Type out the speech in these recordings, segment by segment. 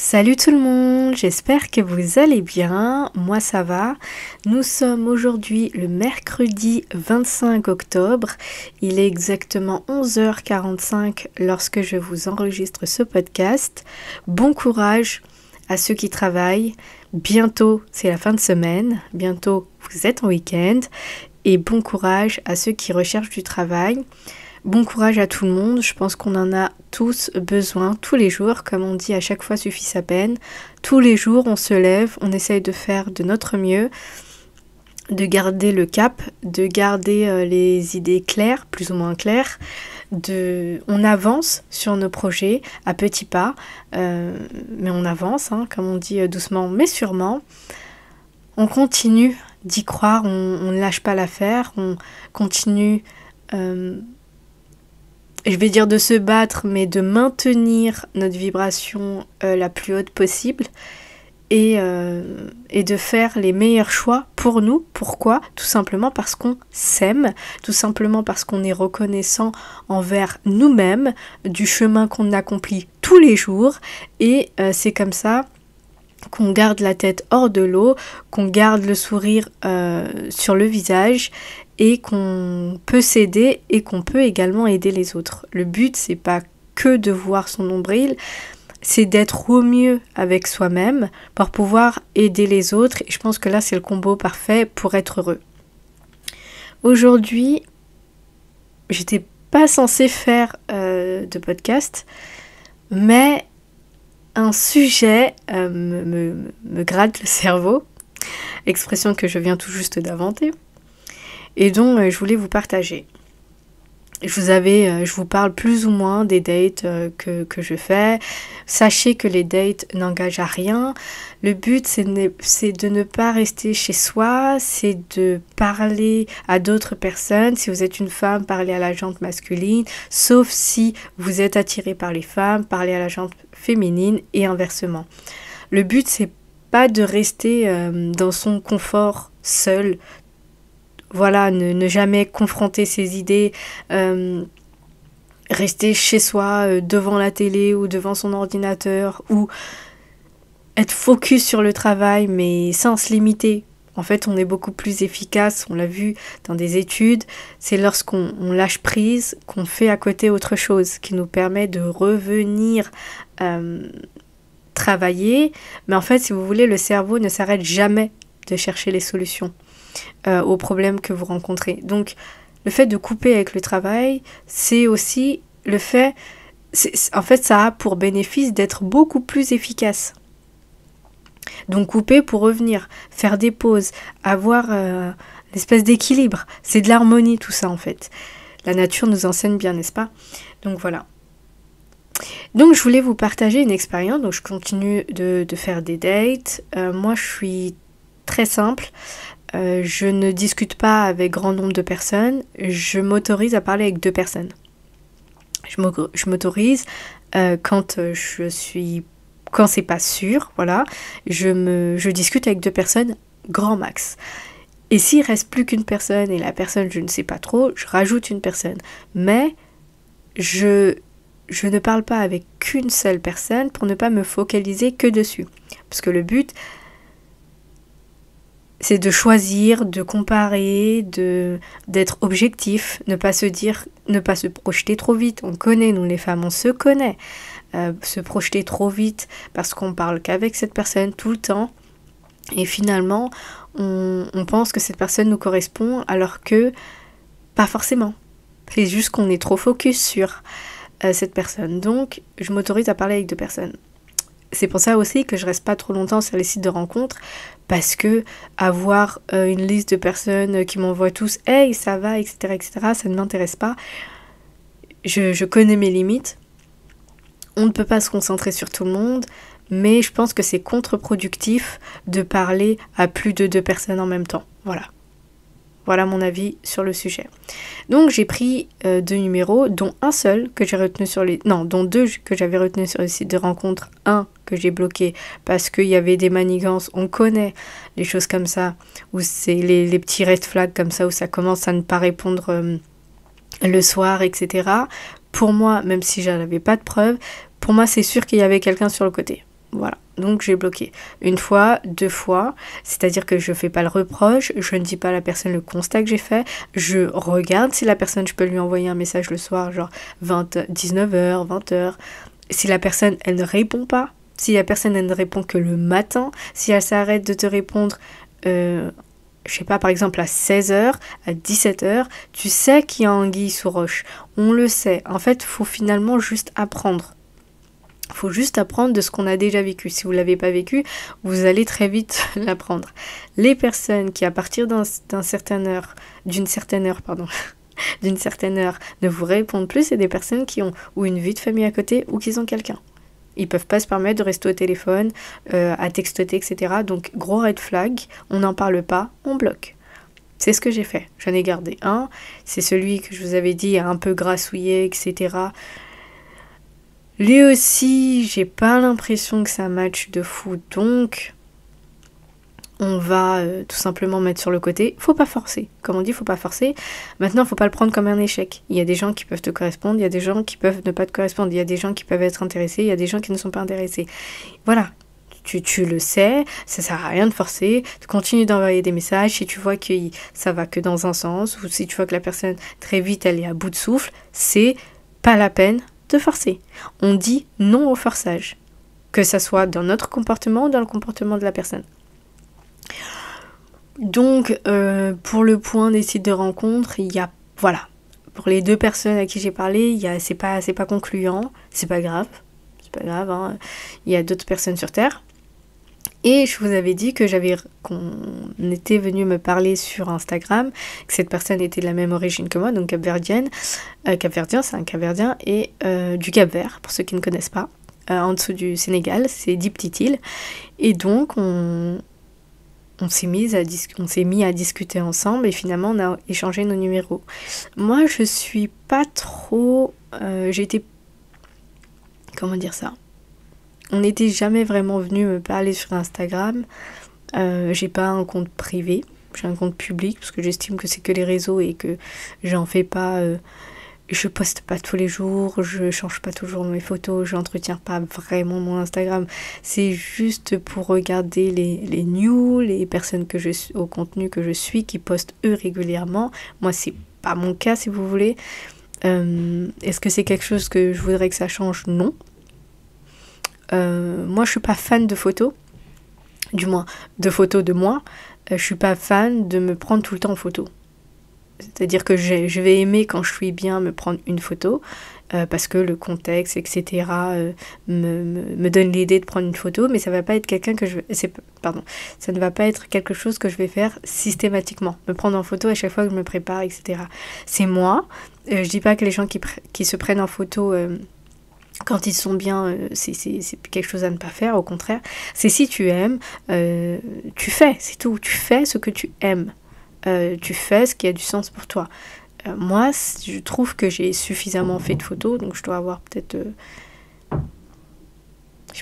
Salut tout le monde, j'espère que vous allez bien, moi ça va. Nous sommes aujourd'hui le mercredi 25 octobre, il est exactement 11h45 lorsque je vous enregistre ce podcast. Bon courage à ceux qui travaillent, bientôt c'est la fin de semaine, bientôt vous êtes en week-end et bon courage à ceux qui recherchent du travail. Bon courage à tout le monde, je pense qu'on en a tous besoin tous les jours, comme on dit à chaque fois suffit sa peine. Tous les jours on se lève, on essaye de faire de notre mieux, de garder le cap, de garder les idées claires, plus ou moins claires. On avance sur nos projets à petits pas, mais on avance, comme on dit doucement mais sûrement. On continue d'y croire, on ne lâche pas l'affaire, on continue... je vais dire de se battre, mais de maintenir notre vibration la plus haute possible et de faire les meilleurs choix pour nous. Pourquoi ? Tout simplement parce qu'on s'aime, tout simplement parce qu'on est reconnaissant envers nous-mêmes du chemin qu'on accomplit tous les jours et c'est comme ça qu'on garde la tête hors de l'eau, qu'on garde le sourire sur le visage et qu'on peut s'aider et qu'on peut également aider les autres. Le but, c'est pas que de voir son nombril, c'est d'être au mieux avec soi-même pour pouvoir aider les autres. Et je pense que là, c'est le combo parfait pour être heureux. Aujourd'hui, j'étais pas censée faire de podcast, mais un sujet me gratte le cerveau, expression que je viens tout juste d'inventer. Et donc, je voulais vous partager. Je vous parle plus ou moins des dates que je fais. Sachez que les dates n'engagent à rien. Le but, c'est de ne pas rester chez soi, c'est de parler à d'autres personnes. Si vous êtes une femme, parlez à la jante masculine. Sauf si vous êtes attiré par les femmes, parlez à la jante féminine et inversement. Le but, c'est pas de rester dans son confort seul. Voilà, ne jamais confronter ses idées, rester chez soi devant la télé ou devant son ordinateur ou être focus sur le travail mais sans se limiter. En fait, on est beaucoup plus efficace, on l'a vu dans des études, c'est lorsqu'on lâche prise qu'on fait à côté autre chose qui nous permet de revenir travailler. Mais en fait, si vous voulez, le cerveau ne s'arrête jamais de chercher les solutions aux problèmes que vous rencontrez. Donc, le fait de couper avec le travail, c'est aussi le fait... En fait, ça a pour bénéfice d'être beaucoup plus efficace. Donc, couper pour revenir, faire des pauses, avoir une espèce d'équilibre. C'est de l'harmonie, tout ça, en fait. La nature nous enseigne bien, n'est-ce pas ? Donc, voilà. Donc, je voulais vous partager une expérience. Donc, je continue de faire des dates. Moi, je suis très simple. Je ne discute pas avec grand nombre de personnes, je m'autorise à parler avec 2 personnes. Je m'autorise quand c'est pas sûr, voilà, je discute avec 2 personnes, grand max. Et s'il reste plus qu'une personne et la personne je ne sais pas trop, je rajoute une personne. Mais je ne parle pas avec qu'une seule personne pour ne pas me focaliser que dessus. Parce que le but, c'est de choisir, de comparer, d'être objectif, ne pas se projeter trop vite. On connaît, nous les femmes, on se connaît. Se projeter trop vite parce qu'on parle qu'avec cette personne tout le temps. Et finalement, on pense que cette personne nous correspond alors que pas forcément. C'est juste qu'on est trop focus sur cette personne. Donc, je m'autorise à parler avec 2 personnes. C'est pour ça aussi que je reste pas trop longtemps sur les sites de rencontres parce que avoir une liste de personnes qui m'envoient tous « Hey, ça va, etc. etc. » ça ne m'intéresse pas. Je connais mes limites. On ne peut pas se concentrer sur tout le monde, mais je pense que c'est contre-productif de parler à plus de 2 personnes en même temps. Voilà. Voilà mon avis sur le sujet. Donc j'ai pris 2 numéros, dont un seul que j'ai retenu dont 2 que j'avais retenu sur le site de rencontre, un que j'ai bloqué parce qu'il y avait des manigances, on connaît les choses comme ça, où c'est les petits red flags comme ça, où ça commence à ne pas répondre le soir, etc. Pour moi, même si j'en avais pas de preuves, pour moi c'est sûr qu'il y avait quelqu'un sur le côté. Voilà, donc j'ai bloqué. Une fois, 2 fois, c'est-à-dire que je fais pas le reproche, je ne dis pas à la personne le constat que j'ai fait, je regarde si la personne, je peux lui envoyer un message le soir, genre 19h, 20h. Si la personne, elle ne répond pas, si la personne, elle ne répond que le matin, si elle s'arrête de te répondre, je sais pas, par exemple à 16h, à 17h, tu sais qu'il y a anguille sous roche. On le sait. En fait, il faut finalement juste apprendre. Il faut juste apprendre de ce qu'on a déjà vécu. Si vous ne l'avez pas vécu, vous allez très vite l'apprendre. Les personnes qui, à partir d'une certaine heure, ne vous répondent plus, c'est des personnes qui ont ou une vie de famille à côté ou qui ont quelqu'un. Ils ne peuvent pas se permettre de rester au téléphone, à textoter, etc. Donc, gros red flag, on n'en parle pas, on bloque. C'est ce que j'ai fait. J'en ai gardé un. C'est celui que je vous avais dit, un peu grassouillé, etc. Lui aussi, j'ai pas l'impression que ça match de fou, donc on va tout simplement mettre sur le côté. Faut pas forcer, comme on dit, faut pas forcer. Maintenant, faut pas le prendre comme un échec. Il y a des gens qui peuvent te correspondre, il y a des gens qui peuvent ne pas te correspondre, il y a des gens qui peuvent être intéressés, il y a des gens qui ne sont pas intéressés. Voilà, tu le sais, ça sert à rien de forcer, tu continues d'envoyer des messages. Si tu vois que ça va que dans un sens, ou si tu vois que la personne très vite elle est à bout de souffle, c'est pas la peine de forcer. On dit non au forçage, que ça soit dans notre comportement ou dans le comportement de la personne. Donc, pour le point des sites de rencontres, il y a, voilà, pour les 2 personnes à qui j'ai parlé, c'est pas concluant, c'est pas grave, hein. Il y a d'autres personnes sur Terre. Et je vous avais dit qu'on était venu me parler sur Instagram, que cette personne était de la même origine que moi, donc capverdienne. Capverdien, c'est un capverdien, et du Cap-Vert, pour ceux qui ne connaissent pas, en dessous du Sénégal, c'est 10 petites îles. Et donc, on s'est mis à discuter ensemble, et finalement, on a échangé nos numéros. Moi, je suis pas trop... j'étais... Comment dire ça ? On n'était jamais vraiment venu me parler sur Instagram. J'ai pas un compte privé, j'ai un compte public parce que j'estime que c'est que les réseaux et que j'en fais pas. Je poste pas tous les jours, je change pas toujours mes photos, j'entretiens pas vraiment mon Instagram. C'est juste pour regarder les news, les personnes au contenu que je suis qui postent eux régulièrement. Moi, c'est pas mon cas si vous voulez. Est-ce que c'est quelque chose que je voudrais que ça change ? Non. Moi je suis pas fan de photos, du moins de photos de moi. Je suis pas fan de me prendre tout le temps en photo. C'est-à-dire que je vais aimer quand je suis bien me prendre une photo, parce que le contexte, etc. me donne l'idée de prendre une photo, mais ça va pas être ça ne va pas être quelque chose que je vais faire systématiquement, me prendre en photo à chaque fois que je me prépare, etc. C'est moi. Je dis pas que les gens qui se prennent en photo quand ils sont bien, c'est quelque chose à ne pas faire, au contraire. C'est si tu aimes, tu fais, c'est tout. Tu fais ce que tu aimes. Tu fais ce qui a du sens pour toi. Moi, je trouve que j'ai suffisamment fait de photos, donc je dois avoir peut-être,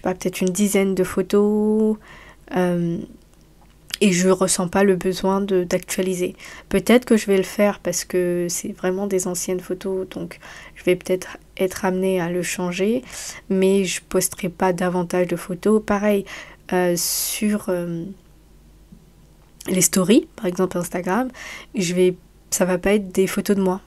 peut-être une dizaine de photos, et je ressens pas le besoin d'actualiser. Peut-être que je vais le faire parce que c'est vraiment des anciennes photos, donc je vais peut-être être amenée à le changer, mais je posterai pas davantage de photos. Pareil, sur les stories, par exemple Instagram, ça va pas être des photos de moi.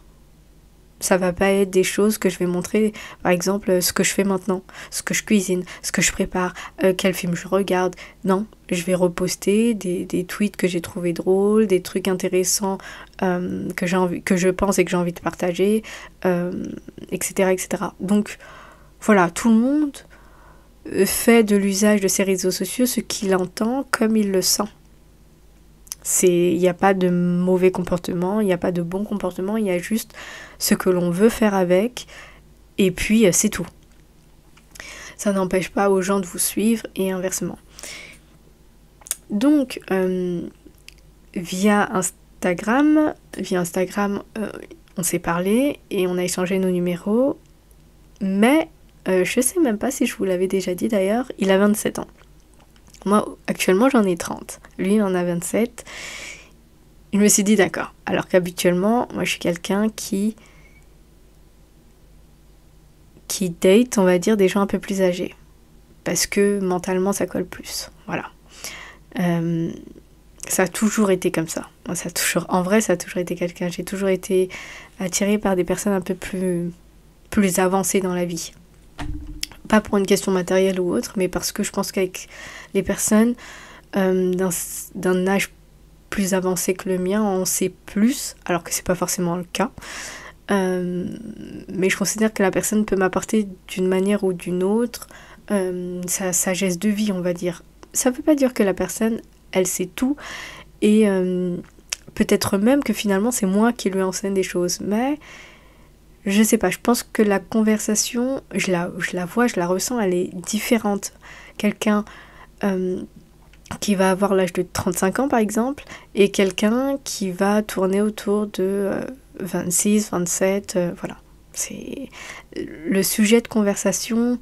Ça va pas être des choses que je vais montrer, par exemple, ce que je fais maintenant, ce que je cuisine, ce que je prépare, quel film je regarde. Non, je vais reposter des tweets que j'ai trouvé drôles, des trucs intéressants que je pense et que j'ai envie de partager, etc., etc. Donc, voilà, tout le monde fait de l'usage de ces réseaux sociaux ce qu'il entend comme il le sent. Il n'y a pas de mauvais comportement, il n'y a pas de bon comportement, il y a juste ce que l'on veut faire avec, et puis c'est tout. Ça n'empêche pas aux gens de vous suivre, et inversement. Donc, via Instagram, on s'est parlé, et on a échangé nos numéros, mais je sais même pas si je vous l'avais déjà dit d'ailleurs, il a 27 ans. Moi, actuellement, j'en ai 30. Lui, il en a 27. Je me suis dit, d'accord. Alors qu'habituellement, moi, je suis quelqu'un qui date, on va dire, des gens un peu plus âgés. parce que mentalement ça colle plus. Voilà. Ça a toujours été comme ça. Moi, en vrai, ça a toujours été quelqu'un. J'ai toujours été attirée par des personnes un peu plus avancées dans la vie. Pas pour une question matérielle ou autre, mais parce que je pense qu'avec les personnes d'un âge plus avancé que le mien, on sait plus, alors que c'est pas forcément le cas. Mais je considère que la personne peut m'apporter d'une manière ou d'une autre sa sagesse de vie, on va dire. Ça veut pas dire que la personne, elle sait tout, et peut-être même que finalement c'est moi qui lui enseigne des choses, mais je sais pas, je pense que la conversation, je la vois, je la ressens, elle est différente. Quelqu'un qui va avoir l'âge de 35 ans par exemple, et quelqu'un qui va tourner autour de 26, 27, voilà. C'est le sujet de conversation,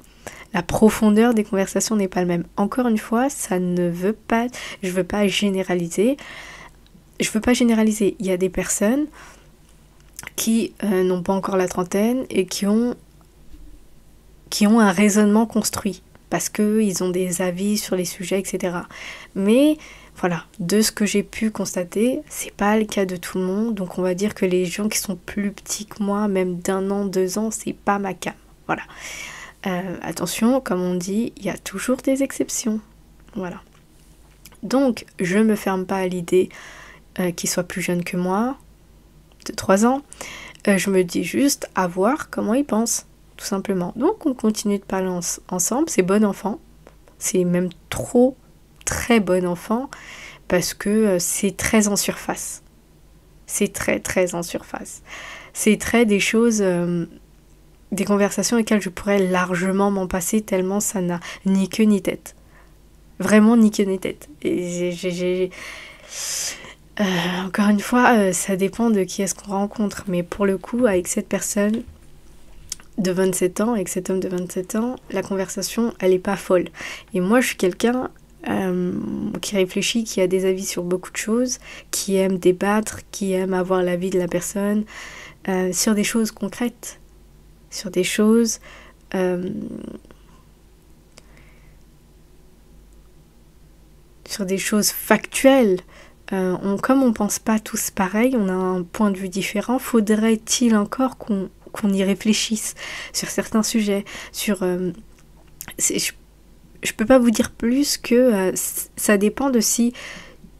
la profondeur des conversations n'est pas le même. Encore une fois, je veux pas généraliser. Il y a des personnes qui n'ont pas encore la trentaine et qui ont un raisonnement construit parce qu'ils ont des avis sur les sujets, etc. Mais voilà, de ce que j'ai pu constater, c'est pas le cas de tout le monde. Donc on va dire que les gens qui sont plus petits que moi, même d'1 an, 2 ans, c'est pas ma came. Voilà. Attention, comme on dit, il y a toujours des exceptions. Voilà. Donc, je me ferme pas à l'idée qu'il soit plus jeune que moi, de 3 ans. Je me dis juste à voir comment il pense, tout simplement. Donc, on continue de parler ensemble. C'est bon enfant. C'est même très bon enfant, parce que c'est très en surface. C'est très, très en surface. C'est très des choses... des conversations auxquelles je pourrais largement m'en passer tellement ça n'a ni queue ni tête. Vraiment ni queue ni tête. Et encore une fois, ça dépend de qui est-ce qu'on rencontre. Mais pour le coup, avec cette personne de 27 ans, avec cet homme de 27 ans, la conversation, elle est pas folle. Et moi, je suis quelqu'un qui réfléchit, qui a des avis sur beaucoup de choses, qui aime débattre, qui aime avoir l'avis de la personne sur des choses concrètes. Sur des choses factuelles. Comme on pense pas tous pareil, on a un point de vue différent, faudrait-il encore qu'on y réfléchisse sur certains sujets, je peux pas vous dire plus que ça dépend de si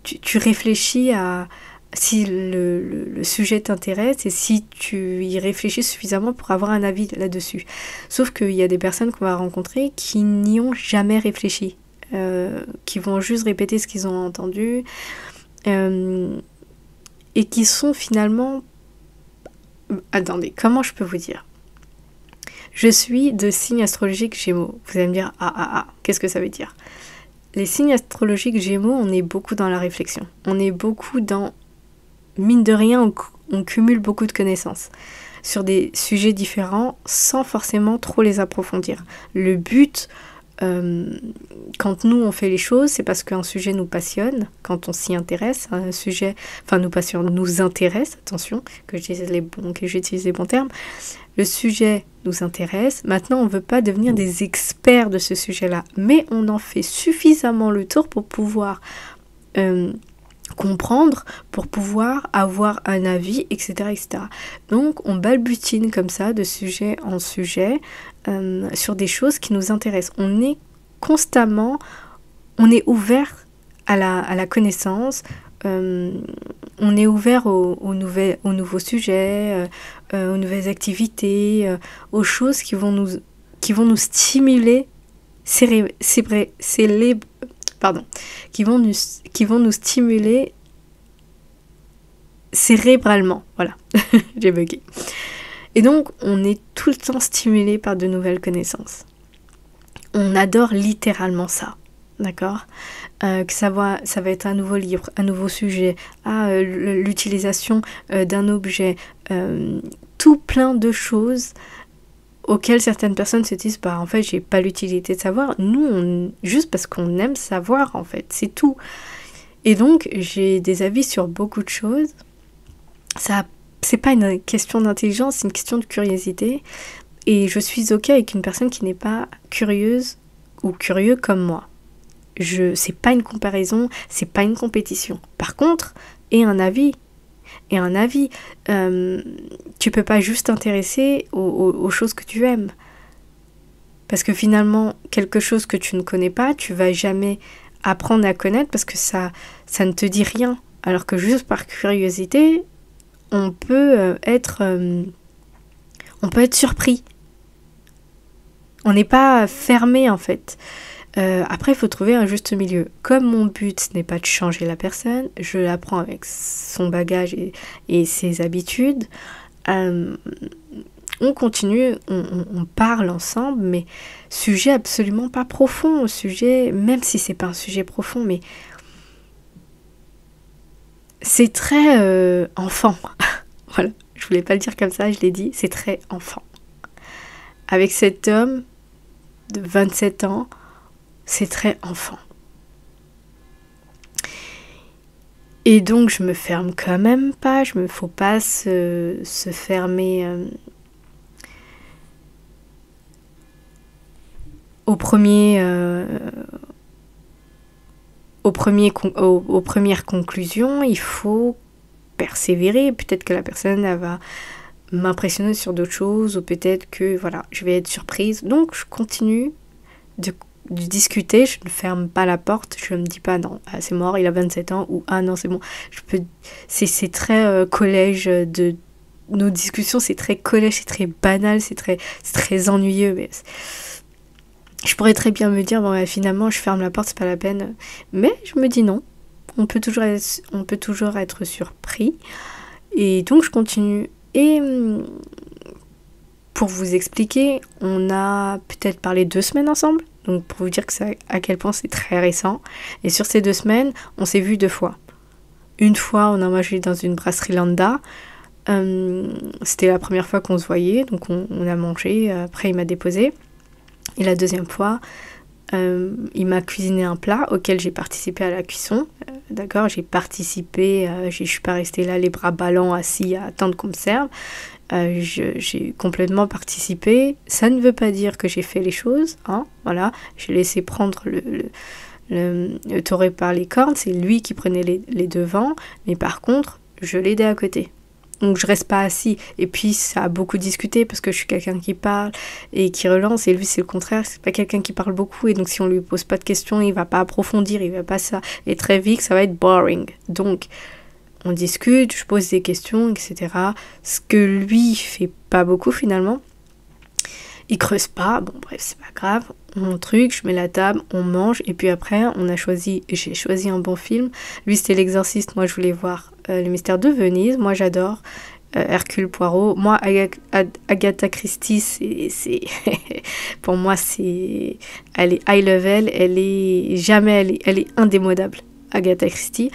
tu réfléchis à si le sujet t'intéresse et si tu y réfléchis suffisamment pour avoir un avis là-dessus. Sauf qu'il y a des personnes qu'on va rencontrer qui n'y ont jamais réfléchi, qui vont juste répéter ce qu'ils ont entendu, et qui sont finalement... Attendez, comment je peux vous dire ? Je suis de signe astrologique Gémeaux. Vous allez me dire, qu'est-ce que ça veut dire ? Les signes astrologiques Gémeaux, on est beaucoup dans la réflexion. On est beaucoup dans... Mine de rien, on cumule beaucoup de connaissances sur des sujets différents sans forcément trop les approfondir. Le but, quand nous on fait les choses, c'est parce qu'un sujet nous passionne, quand on s'y intéresse, un sujet, nous passionne, nous intéresse, attention, que j'utilise les bons termes, le sujet nous intéresse. Maintenant, on ne veut pas devenir des experts de ce sujet-là, mais on en fait suffisamment le tour pour pouvoir... comprendre, pour pouvoir avoir un avis, etc., etc. Donc on balbutine comme ça de sujet en sujet sur des choses qui nous intéressent. On est ouvert à la connaissance, on est ouvert aux nouveaux sujets, aux nouvelles activités, aux choses qui vont nous stimuler qui vont nous stimuler cérébralement. Voilà, j'ai bugué. Et donc, on est tout le temps stimulé par de nouvelles connaissances. On adore littéralement ça, d'accord ? Que ça va être un nouveau livre, un nouveau sujet, l'utilisation d'un objet, tout plein de choses auxquelles certaines personnes se disent en fait j'ai pas l'utilité de savoir. Nous, juste parce qu'on aime savoir, en fait, c'est tout. Et donc j'ai des avis sur beaucoup de choses. Ça, c'est pas une question d'intelligence, c'est une question de curiosité. Et je suis ok avec une personne qui n'est pas curieuse ou curieux comme moi. C'est pas une comparaison, c'est pas une compétition. Par contre, et un avis. Tu peux pas juste t'intéresser aux choses que tu aimes. Parce que finalement, quelque chose que tu ne connais pas, tu vas jamais apprendre à connaître parce que ça ne te dit rien. Alors que juste par curiosité, on peut être surpris. On n'est pas fermé en fait. Après, il faut trouver un juste milieu. Comme mon but, ce n'est pas de changer la personne, je l'apprends avec son bagage et ses habitudes. On continue, on parle ensemble, mais sujet absolument pas profond. Sujet, même si c'est pas un sujet profond, mais c'est très enfant. Voilà, je voulais pas le dire comme ça, je l'ai dit, c'est très enfant. Avec cet homme de 27 ans, c'est très enfant. Et donc je me ferme quand même pas, faut pas se fermer aux premières conclusions. Il faut persévérer. Peut-être que la personne elle va m'impressionner sur d'autres choses, ou peut-être que voilà, je vais être surprise. Donc je continue de discuter, je ne ferme pas la porte, je ne me dis pas non, c'est mort, il a 27 ans, ou ah non, c'est bon. C'est très collège de nos discussions, c'est très collège, c'est très banal, c'est très ennuyeux. Mais je pourrais très bien me dire, bon, finalement, je ferme la porte, c'est pas la peine. Mais je me dis non, on peut toujours être surpris. Et donc, je continue. Et pour vous expliquer, on a peut-être parlé 2 semaines ensemble. Donc, pour vous dire à quel point c'est très récent. Et sur ces 2 semaines, on s'est vu 2 fois. Une fois, on a mangé dans une brasserie lambda. C'était la première fois qu'on se voyait. Donc, on a mangé. Après, il m'a déposé. Et la deuxième fois, il m'a cuisiné un plat auquel j'ai participé à la cuisson. D'accord, j'ai participé, je suis pas restée là les bras ballants assis à attendre qu'on me serve. J'ai complètement participé. Ça ne veut pas dire que j'ai fait les choses, hein, voilà. J'ai laissé prendre le taureau par les cornes. C'est lui qui prenait les devants, mais par contre, je l'aidais à côté. Donc je reste pas assis. Et puis ça a beaucoup discuté parce que je suis quelqu'un qui parle et qui relance, et lui c'est le contraire, c'est pas quelqu'un qui parle beaucoup, et donc si on lui pose pas de questions, il va pas approfondir, il va pas ça, et très vite ça va être boring. Donc on discute, je pose des questions, etc. Ce que lui fait pas beaucoup finalement. Il creuse pas, bon bref, c'est pas grave. Mon truc, je mets la table, on mange, et puis après j'ai choisi un bon film. Lui c'était L'Exorciste, moi je voulais voir Le Mystère de Venise, moi j'adore Hercule Poirot. Moi Agatha Christie, c'est pour moi elle est high level, elle est indémodable, Agatha Christie.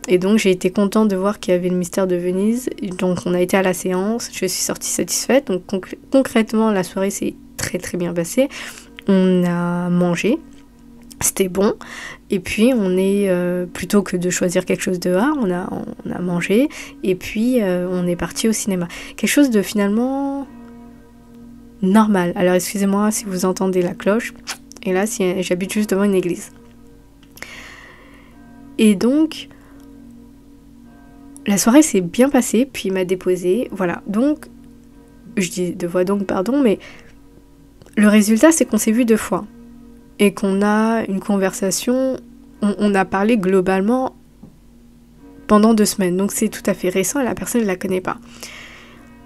Et donc j'ai été contente de voir qu'il y avait Le Mystère de Venise. Donc on a été à la séance, je suis sortie satisfaite. Donc concrètement la soirée s'est très très bien passée. On a mangé, c'était bon. Et puis on est, plutôt que de choisir quelque chose dehors, on a mangé. Et puis on est parti au cinéma. Quelque chose de finalement normal. Alors excusez-moi si vous entendez la cloche. Et là j'habite juste devant une église. Et donc la soirée s'est bien passée, puis il m'a déposé, voilà. Donc, je dis 2 fois donc, pardon, mais le résultat, c'est qu'on s'est vu 2 fois. Et qu'on a une conversation, on a parlé globalement pendant 2 semaines. Donc c'est tout à fait récent et la personne ne la connaît pas.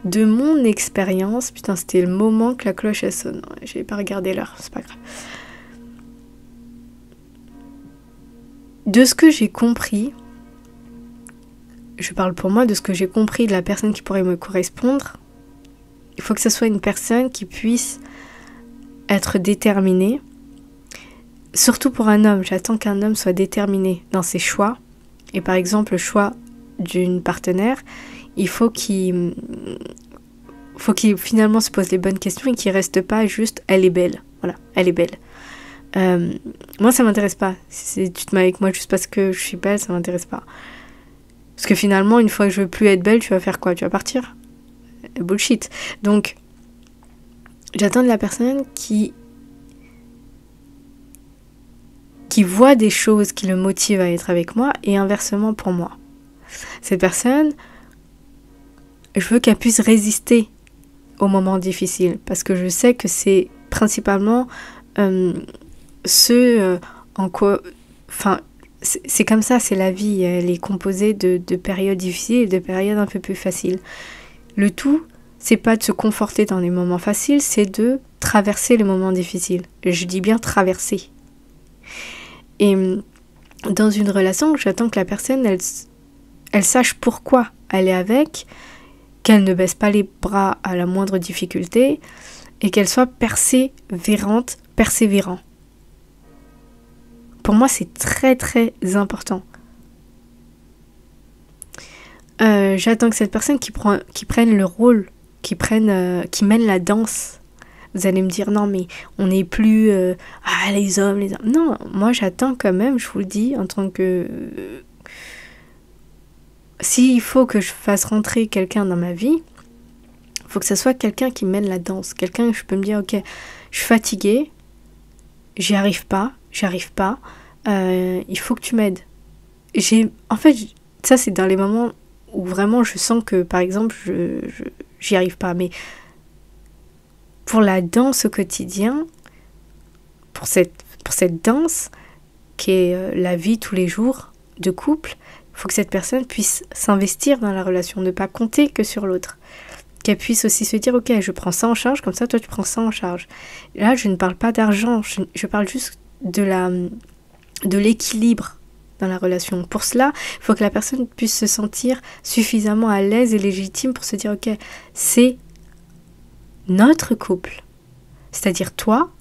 De mon expérience, putain, c'était le moment que la cloche elle sonne. J'ai pas regardé l'heure, c'est pas grave. De ce que j'ai compris, je parle pour moi, de ce que j'ai compris de la personne qui pourrait me correspondre, il faut que ce soit une personne qui puisse être déterminée. Surtout pour un homme, j'attends qu'un homme soit déterminé dans ses choix. Et par exemple, le choix d'une partenaire, il faut qu'il finalement se pose les bonnes questions et qu'il reste pas juste « elle est belle ». Voilà, elle est belle. Moi, ça m'intéresse pas. Si tu te mets avec moi juste parce que je suis belle, ça m'intéresse pas. Parce que finalement, une fois que je veux plus être belle, tu vas faire quoi? Tu vas partir? Bullshit. Donc, j'attends de la personne qui qui voit des choses qui le motivent à être avec moi et inversement pour moi. Cette personne, je veux qu'elle puisse résister aux moments difficiles parce que je sais que c'est principalement en quoi... Enfin, c'est comme ça, c'est la vie. Elle est composée de périodes difficiles et de périodes un peu plus faciles. Le tout, c'est pas de se conforter dans les moments faciles, c'est de traverser les moments difficiles. Je dis bien traverser. Et dans une relation, j'attends que la personne, elle sache pourquoi elle est avec, qu'elle ne baisse pas les bras à la moindre difficulté et qu'elle soit persévérant. Pour moi, c'est très très important. J'attends que cette personne qui prenne le rôle, qui mène la danse. Vous allez me dire, non mais on n'est plus les hommes. Non, moi j'attends quand même, je vous le dis, en tant que... S'il faut que je fasse rentrer quelqu'un dans ma vie, il faut que ce soit quelqu'un qui mène la danse. Quelqu'un que je peux me dire, ok, je suis fatiguée, j'y arrive pas, il faut que tu m'aides. En fait, ça c'est dans les moments où vraiment je sens que, par exemple, j'y arrive pas. Mais pour la danse au quotidien, pour cette danse qui est la vie tous les jours de couple, il faut que cette personne puisse s'investir dans la relation, ne pas compter que sur l'autre. Qu'elle puisse aussi se dire, ok, je prends ça en charge, comme ça toi tu prends ça en charge. Là, je ne parle pas d'argent, je parle juste de l'équilibre dans la relation. Pour cela, il faut que la personne puisse se sentir suffisamment à l'aise et légitime pour se dire, ok, c'est notre couple, c'est-à-dire toi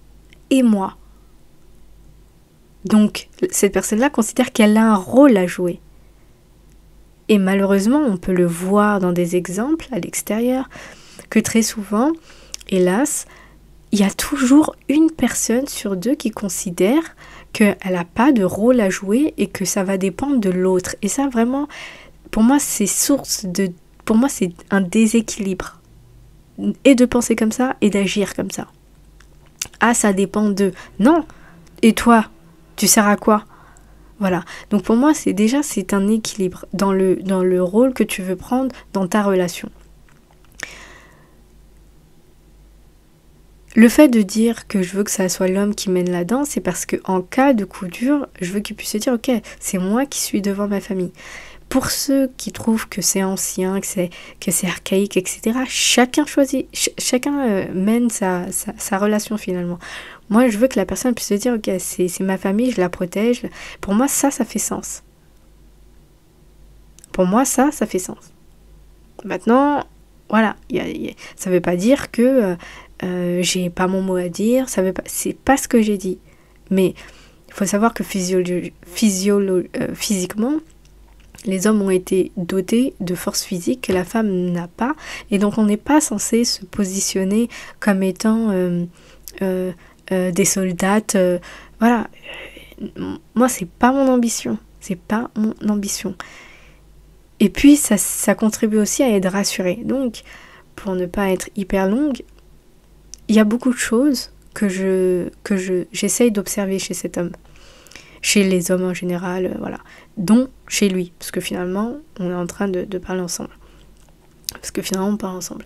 et moi. Donc, cette personne-là considère qu'elle a un rôle à jouer. Et malheureusement, on peut le voir dans des exemples à l'extérieur, que très souvent, hélas, il y a toujours une personne sur deux qui considère qu'elle n'a pas de rôle à jouer et que ça va dépendre de l'autre. Et ça, vraiment, pour moi, c'est un déséquilibre. Et de penser comme ça et d'agir comme ça. Ah, ça dépend de... Non. Et toi, tu sers à quoi ? Voilà. Donc pour moi, c'est un équilibre dans le rôle que tu veux prendre dans ta relation. Le fait de dire que je veux que ça soit l'homme qui mène la danse, c'est parce qu'en cas de coup dur, je veux qu'il puisse se dire, ok, c'est moi qui suis devant ma famille. Pour ceux qui trouvent que c'est ancien, que c'est archaïque, etc., chacun mène sa relation finalement. Moi, je veux que la personne puisse se dire, ok, c'est ma famille, je la protège. Pour moi, ça fait sens. Pour moi, ça fait sens. Maintenant, voilà, ça ne veut pas dire que j'ai pas mon mot à dire, c'est pas ce que j'ai dit. Mais il faut savoir que physiquement, les hommes ont été dotés de forces physiques que la femme n'a pas. Et donc, on n'est pas censé se positionner comme étant des soldates. Voilà. Moi, c'est pas mon ambition. C'est pas mon ambition. Et puis, ça contribue aussi à être rassuré. Donc, pour ne pas être hyper longue, il y a beaucoup de choses que j'essaye d'observer chez cet homme. Chez les hommes en général, voilà. Dont chez lui. Parce que finalement, on est en train de parler ensemble. Parce que finalement, on parle ensemble.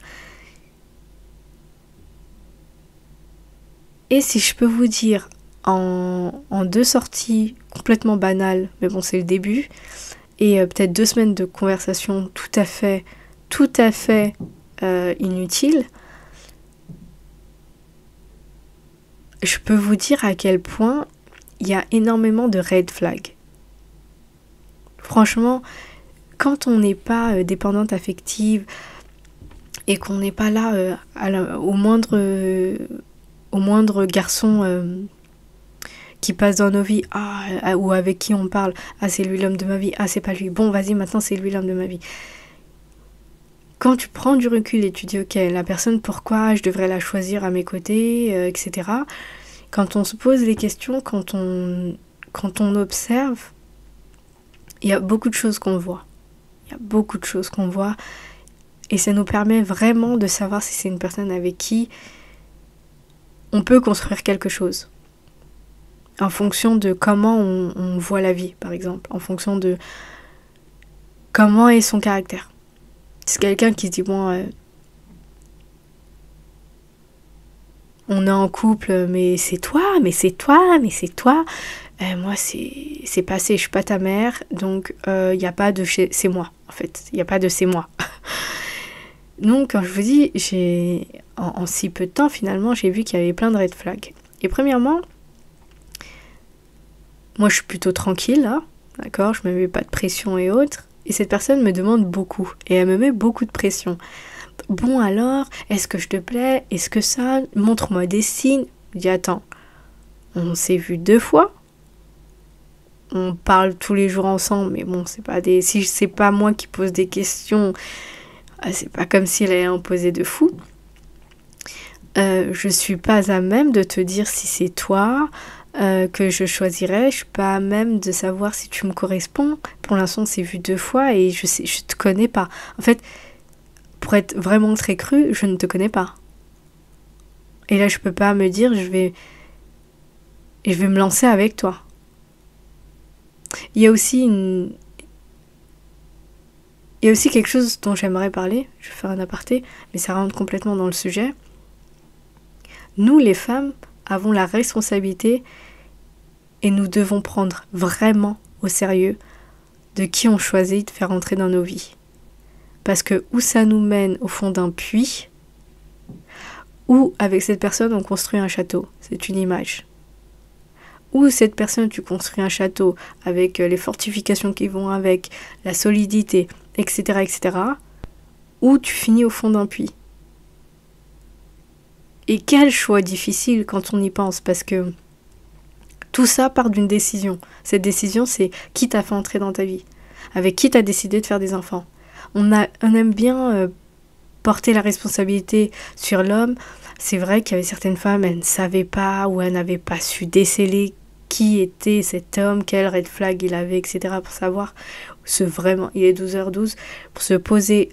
Et si je peux vous dire, en 2 sorties complètement banales, mais bon, c'est le début, et peut-être 2 semaines de conversation tout à fait inutiles, je peux vous dire à quel point il y a énormément de red flags. Franchement, quand on n'est pas dépendante affective et qu'on n'est pas là au moindre garçon qui passe dans nos vies, ou avec qui on parle, c'est lui l'homme de ma vie, c'est pas lui, bon vas-y maintenant c'est lui l'homme de ma vie. Quand tu prends du recul et tu dis ok, la personne, pourquoi je devrais la choisir à mes côtés, etc. Quand on se pose des questions, quand on observe, il y a beaucoup de choses qu'on voit. Et ça nous permet vraiment de savoir si c'est une personne avec qui on peut construire quelque chose. en fonction de comment on voit la vie, par exemple, en fonction de comment est son caractère. C'est quelqu'un qui se dit, bon, on est en couple, mais c'est toi, mais c'est toi, mais c'est toi. Moi, c'est passé, je suis pas ta mère, donc il n'y a pas de c'est moi, en fait. Il n'y a pas de c'est moi. Donc, quand je vous dis, en si peu de temps, finalement, j'ai vu qu'il y avait plein de red flags. Et premièrement, moi, je suis plutôt tranquille, là, d'accord, je me mets pas de pression et autres. Et cette personne me demande beaucoup, et elle me met beaucoup de pression. Bon alors, est-ce que je te plais? Est-ce que ça? Montre-moi des signes. Je dis attends, on s'est vu 2 fois. On parle tous les jours ensemble, mais bon, si c'est pas moi qui pose des questions, c'est pas comme s'il allait en poser de fou. Je suis pas à même de te dire si c'est toi que je choisirais. Je suis pas à même de savoir si tu me corresponds. Pour l'instant, on s'est vu 2 fois et je te connais pas. En fait, pour être vraiment très cru, je ne te connais pas. Et là, je peux pas me dire, je vais me lancer avec toi. Il y a aussi quelque chose dont j'aimerais parler. Je vais faire un aparté, mais ça rentre complètement dans le sujet. Nous, les femmes, avons la responsabilité et nous devons prendre vraiment au sérieux de qui on choisit de faire entrer dans nos vies. Parce que où ça nous mène au fond d'un puits, ou avec cette personne on construit un château, c'est une image. Ou cette personne tu construis un château avec les fortifications qui vont avec, la solidité, etc., etc. Ou tu finis au fond d'un puits. Et quel choix difficile quand on y pense, parce que tout ça part d'une décision. Cette décision, c'est qui t'a fait entrer dans ta vie, avec qui t'as décidé de faire des enfants. On aime bien porter la responsabilité sur l'homme. C'est vrai qu'il y avait certaines femmes, elles ne savaient pas ou elles n'avaient pas su déceler qui était cet homme, quel red flag il avait, etc. pour savoir, il est 12h12, pour se poser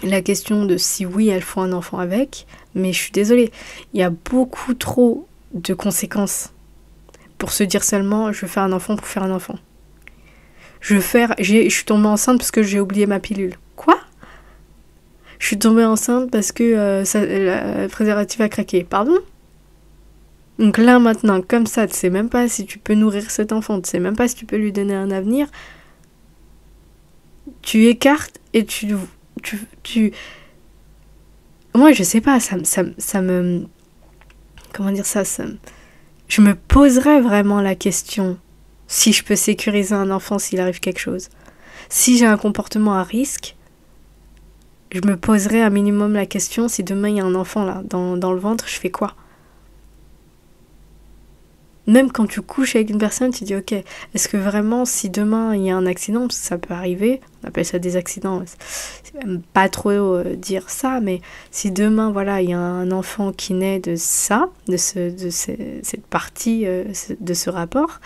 la question de si oui, elles font un enfant avec. Mais je suis désolée, il y a beaucoup trop de conséquences pour se dire seulement je veux faire un enfant pour faire un enfant. Je suis tombée enceinte parce que j'ai oublié ma pilule. Quoi? Je suis tombée enceinte parce que le préservatif a craqué. Pardon? Donc là maintenant, comme ça, tu sais même pas si tu peux nourrir cet enfant, tu sais même pas si tu peux lui donner un avenir. Tu écartes et tu moi je sais pas, ça me comment dire ça, je me poserais vraiment la question si je peux sécuriser un enfant s'il arrive quelque chose. Si j'ai un comportement à risque, je me poserais un minimum la question si demain il y a un enfant là dans le ventre, je fais quoi? Même quand tu couches avec une personne, tu dis ok, est-ce que vraiment si demain il y a un accident, parce que ça peut arriver, on appelle ça des accidents, c'est même pas trop dire ça, mais si demain voilà il y a un enfant qui naît de ça, cette partie de ce rapport,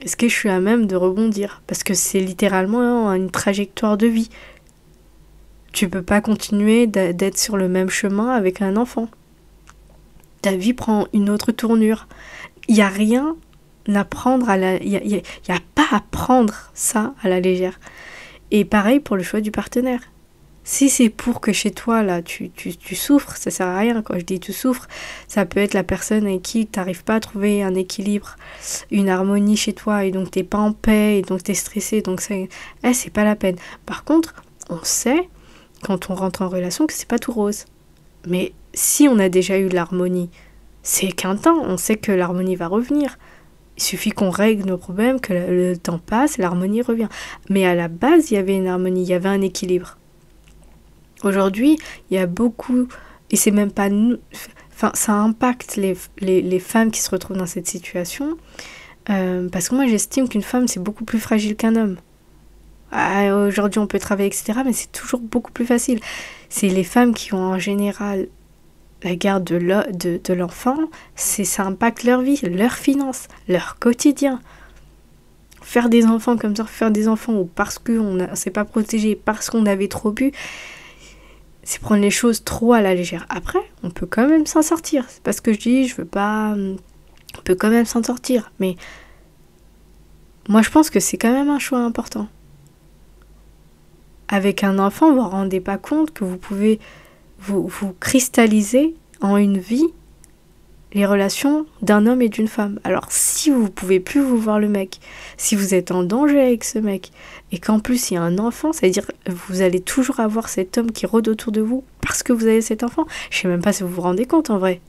est-ce que je suis à même de rebondir? Parce que c'est littéralement une trajectoire de vie. Tu peux pas continuer d'être sur le même chemin avec un enfant. Ta vie prend une autre tournure. Il n'y a rien à prendre il y a pas à prendre ça à la légère. Et pareil pour le choix du partenaire. Si c'est pour que chez toi, là, tu souffres, ça sert à rien. Quand je dis tu souffres, ça peut être la personne avec qui tu n'arrives pas à trouver un équilibre, une harmonie chez toi, et donc t'es pas en paix, et donc t'es stressé, donc c'est pas la peine. Par contre, on sait, quand on rentre en relation, que c'est pas tout rose. Mais si on a déjà eu de l'harmonie, c'est qu'un temps, on sait que l'harmonie va revenir. Il suffit qu'on règle nos problèmes, que le temps passe, l'harmonie revient. Mais à la base, il y avait une harmonie, il y avait un équilibre. Aujourd'hui, il y a beaucoup, et c'est même pas nous, enfin, ça impacte les femmes qui se retrouvent dans cette situation, parce que moi, j'estime qu'une femme, c'est beaucoup plus fragile qu'un homme. Aujourd'hui, on peut travailler, etc., mais c'est toujours beaucoup plus facile. C'est les femmes qui ont en général la garde de l'enfant, ça impacte leur vie, leurs finances, leur quotidien. Faire des enfants comme ça, faire des enfants ou parce qu'on ne s'est pas protégé, parce qu'on avait trop bu, c'est prendre les choses trop à la légère. Après, on peut quand même s'en sortir. C'est pas ce que je dis, je veux pas on peut quand même s'en sortir. Mais moi, je pense que c'est quand même un choix important. Avec un enfant, vous ne vous rendez pas compte que vous pouvez vous cristalliser en une vie les relations d'un homme et d'une femme. Alors si vous ne pouvez plus vous voir le mec, si vous êtes en danger avec ce mec, et qu'en plus il y a un enfant, ça veut dire que vous allez toujours avoir cet homme qui rôde autour de vous parce que vous avez cet enfant. Je ne sais même pas si vous vous rendez compte en vrai.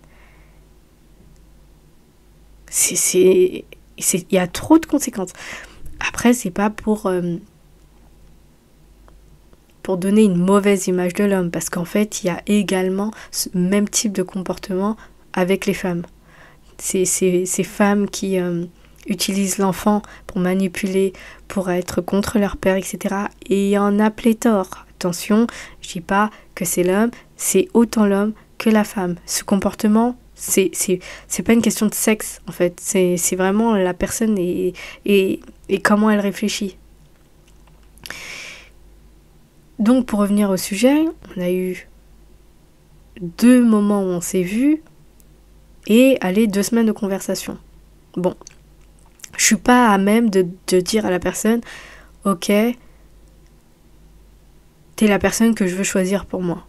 Il y a trop de conséquences. Après, c'est pas pour donner une mauvaise image de l'homme, parce qu'en fait, il y a également ce même type de comportement avec les femmes. Ces femmes qui utilisent l'enfant pour manipuler, pour être contre leur père, etc. Et il y en a pléthore. Attention, je dis pas que c'est l'homme, c'est autant l'homme que la femme. Ce comportement, c'est pas une question de sexe, en fait. C'est vraiment la personne et comment elle réfléchit. Donc, pour revenir au sujet, on a eu 2 moments où on s'est vus et 2 semaines de conversation. Bon, je suis pas à même de dire à la personne, ok, t'es la personne que je veux choisir pour moi.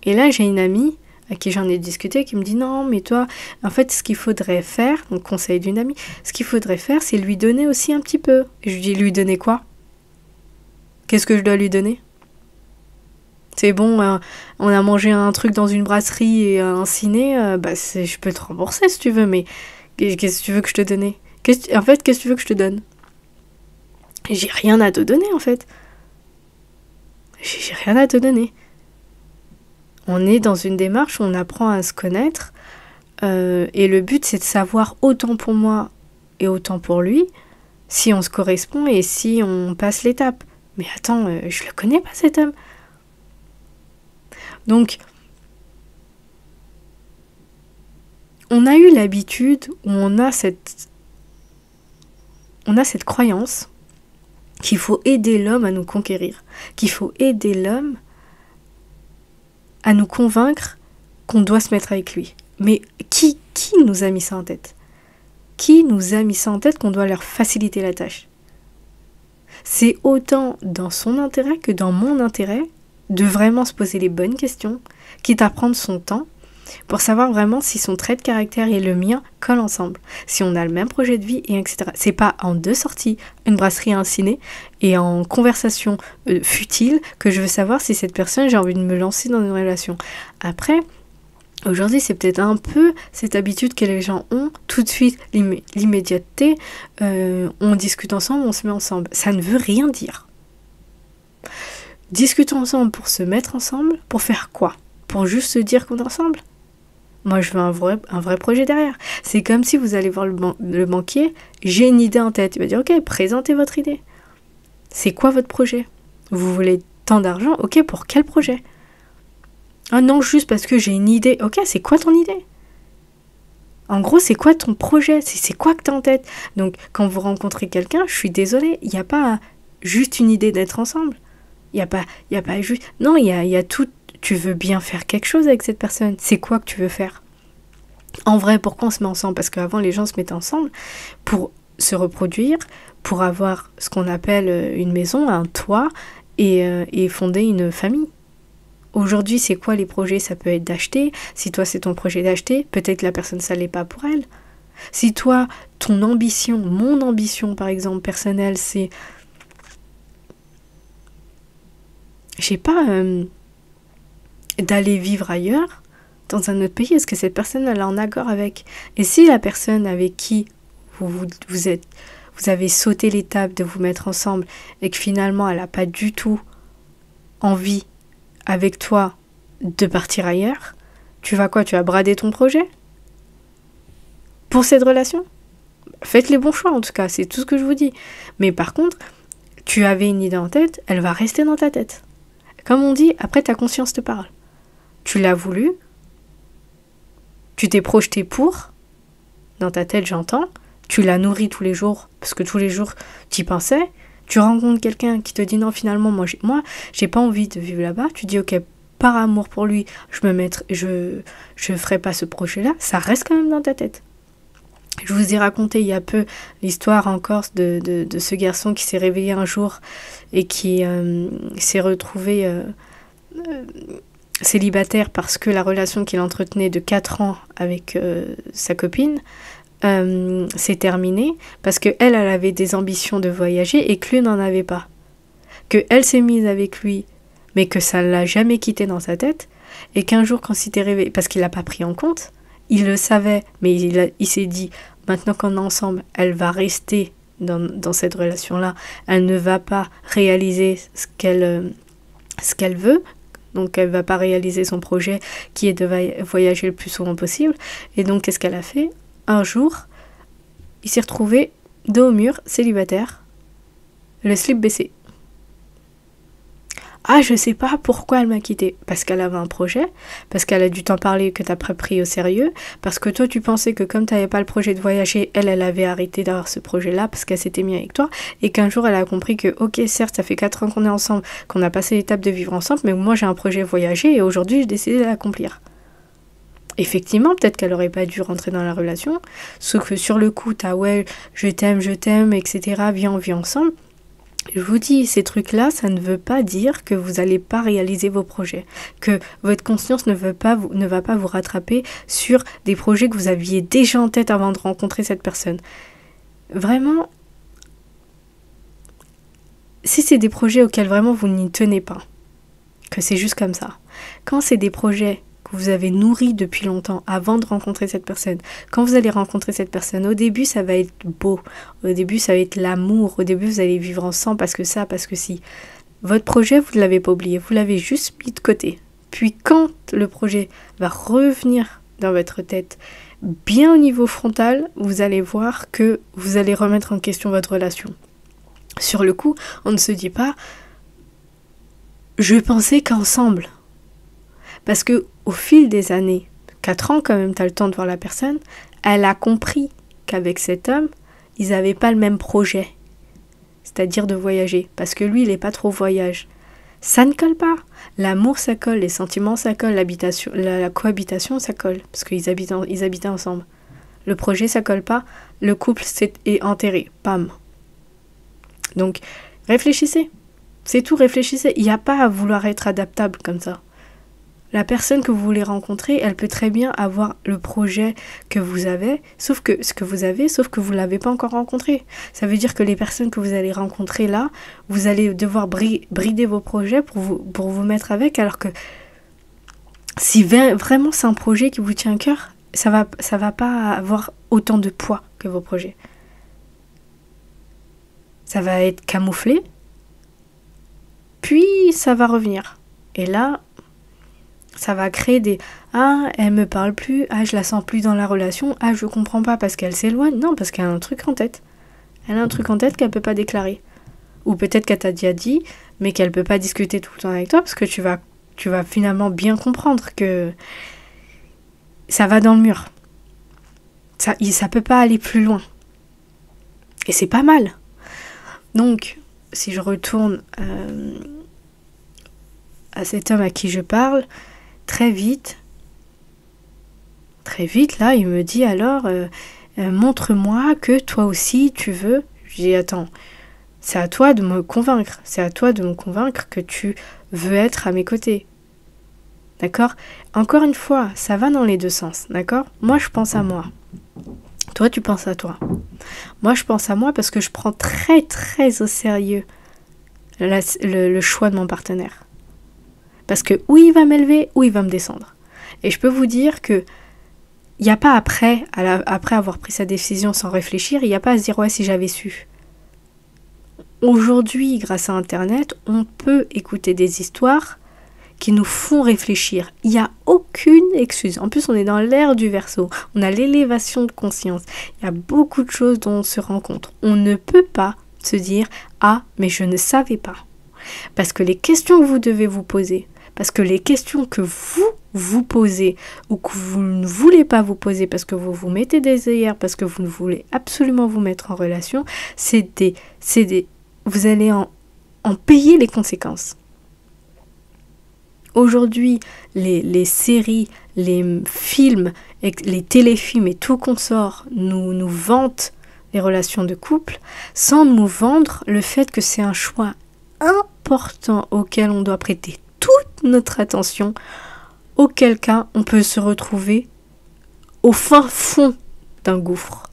Et là, j'ai une amie à qui j'en ai discuté qui me dit, non, mais toi, en fait, ce qu'il faudrait faire, donc conseil d'une amie, ce qu'il faudrait faire, c'est lui donner aussi un petit peu. Et je lui dis, lui donner quoi ? Qu'est-ce que je dois lui donner ? C'est bon, on a mangé un truc dans une brasserie et un ciné, je peux te rembourser si tu veux, mais qu'est-ce que tu veux que je te donne ? Qu'est-ce que tu veux que je te donne ? J'ai rien à te donner, en fait. J'ai rien à te donner. On est dans une démarche où on apprend à se connaître, et le but, c'est de savoir autant pour moi et autant pour lui, si on se correspond et si on passe l'étape. Mais attends, je le connais pas cet homme. Donc, on a eu l'habitude, où on a cette croyance qu'il faut aider l'homme à nous conquérir, qu'il faut aider l'homme à nous convaincre qu'on doit se mettre avec lui. Mais qui nous a mis ça en tête ? Qui nous a mis ça en tête qu'on doit leur faciliter la tâche ? C'est autant dans son intérêt que dans mon intérêt de vraiment se poser les bonnes questions, quitte à prendre son temps pour savoir vraiment si son trait de caractère et le mien collent ensemble, si on a le même projet de vie, et etc. C'est pas en 2 sorties, une brasserie et un ciné, et en conversation futile que je veux savoir si cette personne, j'ai envie de me lancer dans une relation. Après, aujourd'hui, c'est peut-être un peu cette habitude que les gens ont, tout de suite, l'immédiateté, on discute ensemble, on se met ensemble. Ça ne veut rien dire. Discutons ensemble pour se mettre ensemble, pour faire quoi ? Pour juste se dire qu'on est ensemble ? Moi, je veux un vrai projet derrière. C'est comme si vous allez voir le banquier, j'ai une idée en tête. Il va dire, ok, présentez votre idée. C'est quoi votre projet ? Vous voulez tant d'argent ? Ok, pour quel projet ? Ah non, juste parce que j'ai une idée. Ok, c'est quoi ton idée ? En gros, c'est quoi ton projet ? C'est quoi que tu as en tête ? Donc, quand vous rencontrez quelqu'un, je suis désolée, il n'y a pas juste une idée d'être ensemble. Il n'y a pas juste... Non, il y a tout... Tu veux bien faire quelque chose avec cette personne. C'est quoi que tu veux faire ? En vrai, pourquoi on se met ensemble ? Parce qu'avant, les gens se mettaient ensemble pour se reproduire, pour avoir ce qu'on appelle une maison, un toit, et fonder une famille. Aujourd'hui, c'est quoi les projets ? Ça peut être d'acheter. Si toi, c'est ton projet d'acheter, peut-être que la personne, ça l'est pas pour elle. Si toi, ton ambition, mon ambition, par exemple, personnelle, c'est... Je sais pas... d'aller vivre ailleurs, dans un autre pays, est-ce que cette personne elle est en accord avec ? Et si la personne avec qui vous avez sauté l'étape de vous mettre ensemble et que finalement elle n'a pas du tout envie avec toi de partir ailleurs, tu vas quoi ? Tu vas brader ton projet ? Pour cette relation ? Faites les bons choix en tout cas, c'est tout ce que je vous dis. Mais par contre, tu avais une idée en tête, elle va rester dans ta tête. Comme on dit, après ta conscience te parle. Tu l'as voulu, tu t'es projeté pour, dans ta tête j'entends, tu l'as nourri tous les jours, parce que tous les jours tu y pensais, tu rencontres quelqu'un qui te dit non finalement moi j'ai pas envie de vivre là-bas, tu dis ok, par amour pour lui, je ferai pas ce projet-là, ça reste quand même dans ta tête. Je vous ai raconté il y a peu l'histoire en Corse de ce garçon qui s'est réveillé un jour et qui s'est retrouvé célibataire parce que la relation qu'il entretenait de 4 ans avec sa copine s'est terminée parce qu'elle avait des ambitions de voyager et que lui n'en avait pas. Qu'elle s'est mise avec lui mais que ça ne l'a jamais quitté dans sa tête et qu'un jour quand il s'était réveillé, parce qu'il l'a pas pris en compte, il le savait, mais il s'est dit, maintenant qu'on est ensemble, elle va rester dans cette relation-là. Elle ne va pas réaliser ce qu'elle veut. Donc, elle ne va pas réaliser son projet qui est de voyager le plus souvent possible. Et donc, qu'est-ce qu'elle a fait? Un jour, il s'est retrouvé dos au mur, célibataire, le slip baissé. Ah, je sais pas pourquoi elle m'a quitté. Parce qu'elle avait un projet, parce qu'elle a dû t'en parler que t'as pas pris au sérieux, parce que toi tu pensais que comme t'avais pas le projet de voyager, elle avait arrêté d'avoir ce projet-là parce qu'elle s'était mise avec toi, et qu'un jour elle a compris que ok certes ça fait 4 ans qu'on est ensemble, qu'on a passé l'étape de vivre ensemble, mais moi j'ai un projet voyager et aujourd'hui j'ai décidé de l'accomplir. Effectivement, peut-être qu'elle aurait pas dû rentrer dans la relation, sauf que sur le coup t'as ouais je t'aime, etc. Viens on vit ensemble. Je vous dis, ces trucs-là, ça ne veut pas dire que vous n'allez pas réaliser vos projets, que votre conscience ne va pas vous rattraper sur des projets que vous aviez déjà en tête avant de rencontrer cette personne. Vraiment, si c'est des projets auxquels vraiment vous n'y tenez pas, que c'est juste comme ça, quand c'est des projets que vous avez nourris depuis longtemps avant de rencontrer cette personne, quand vous allez rencontrer cette personne, au début ça va être beau, au début ça va être l'amour, au début vous allez vivre ensemble parce que ça, parce que si. Votre projet, vous ne l'avez pas oublié, vous l'avez juste mis de côté. Puis quand le projet va revenir dans votre tête, bien au niveau frontal, vous allez voir que vous allez remettre en question votre relation. Sur le coup, on ne se dit pas « je pensais qu'ensemble ». Parce que au fil des années, 4 ans quand même, tu as le temps de voir la personne, elle a compris qu'avec cet homme, ils n'avaient pas le même projet, c'est-à-dire de voyager, parce que lui, il n'est pas trop voyage. Ça ne colle pas. L'amour, ça colle, les sentiments, ça colle, la cohabitation, ça colle, parce qu'ils habitaient ensemble. Le projet, ça colle pas, le couple est enterré, pam. Donc, réfléchissez. C'est tout, réfléchissez. Il n'y a pas à vouloir être adaptable comme ça. La personne que vous voulez rencontrer, elle peut très bien avoir le projet que vous avez, sauf que vous ne l'avez pas encore rencontré. Ça veut dire que les personnes que vous allez rencontrer là, vous allez devoir brider vos projets pour vous mettre avec, alors que si vraiment c'est un projet qui vous tient à cœur, ça va pas avoir autant de poids que vos projets. Ça va être camouflé, puis ça va revenir. Et là, ça va créer des « Ah, elle me parle plus, ah, je la sens plus dans la relation, ah, je comprends pas parce qu'elle s'éloigne. » Non, parce qu'elle a un truc en tête. Elle a un truc en tête qu'elle peut pas déclarer. Ou peut-être qu'elle t'a déjà dit, mais qu'elle peut pas discuter tout le temps avec toi parce que tu vas finalement bien comprendre que ça va dans le mur. Ça peut pas aller plus loin. Et c'est pas mal. Donc, si je retourne à cet homme à qui je parle, très vite, là, il me dit alors, montre-moi que toi aussi tu veux. Je dis attends, c'est à toi de me convaincre. C'est à toi de me convaincre que tu veux être à mes côtés. D'accord ? Encore une fois, ça va dans les deux sens. D'accord ? Moi, je pense à moi. Toi, tu penses à toi. Moi, je pense à moi parce que je prends très, très au sérieux le choix de mon partenaire. Parce que ou il va m'élever, ou il va me descendre. Et je peux vous dire que il n'y a pas après avoir pris sa décision sans réfléchir, il n'y a pas à se dire « ouais, si j'avais su ». Aujourd'hui, grâce à Internet, on peut écouter des histoires qui nous font réfléchir. Il n'y a aucune excuse. En plus, on est dans l'ère du Verseau. On a l'élévation de conscience. Il y a beaucoup de choses dont on se rend compte. On ne peut pas se dire « ah, mais je ne savais pas ». Parce que les questions que vous devez vous poser, parce que les questions que vous posez ou que vous ne voulez pas vous poser parce que vous vous mettez des œillères, parce que vous ne voulez absolument vous mettre en relation, vous allez en payer les conséquences. Aujourd'hui, les séries, les films, les téléfilms et tout consort nous vantent les relations de couple sans nous vendre le fait que c'est un choix important auquel on doit prêter toute notre attention, auquel cas on peut se retrouver au fin fond d'un gouffre.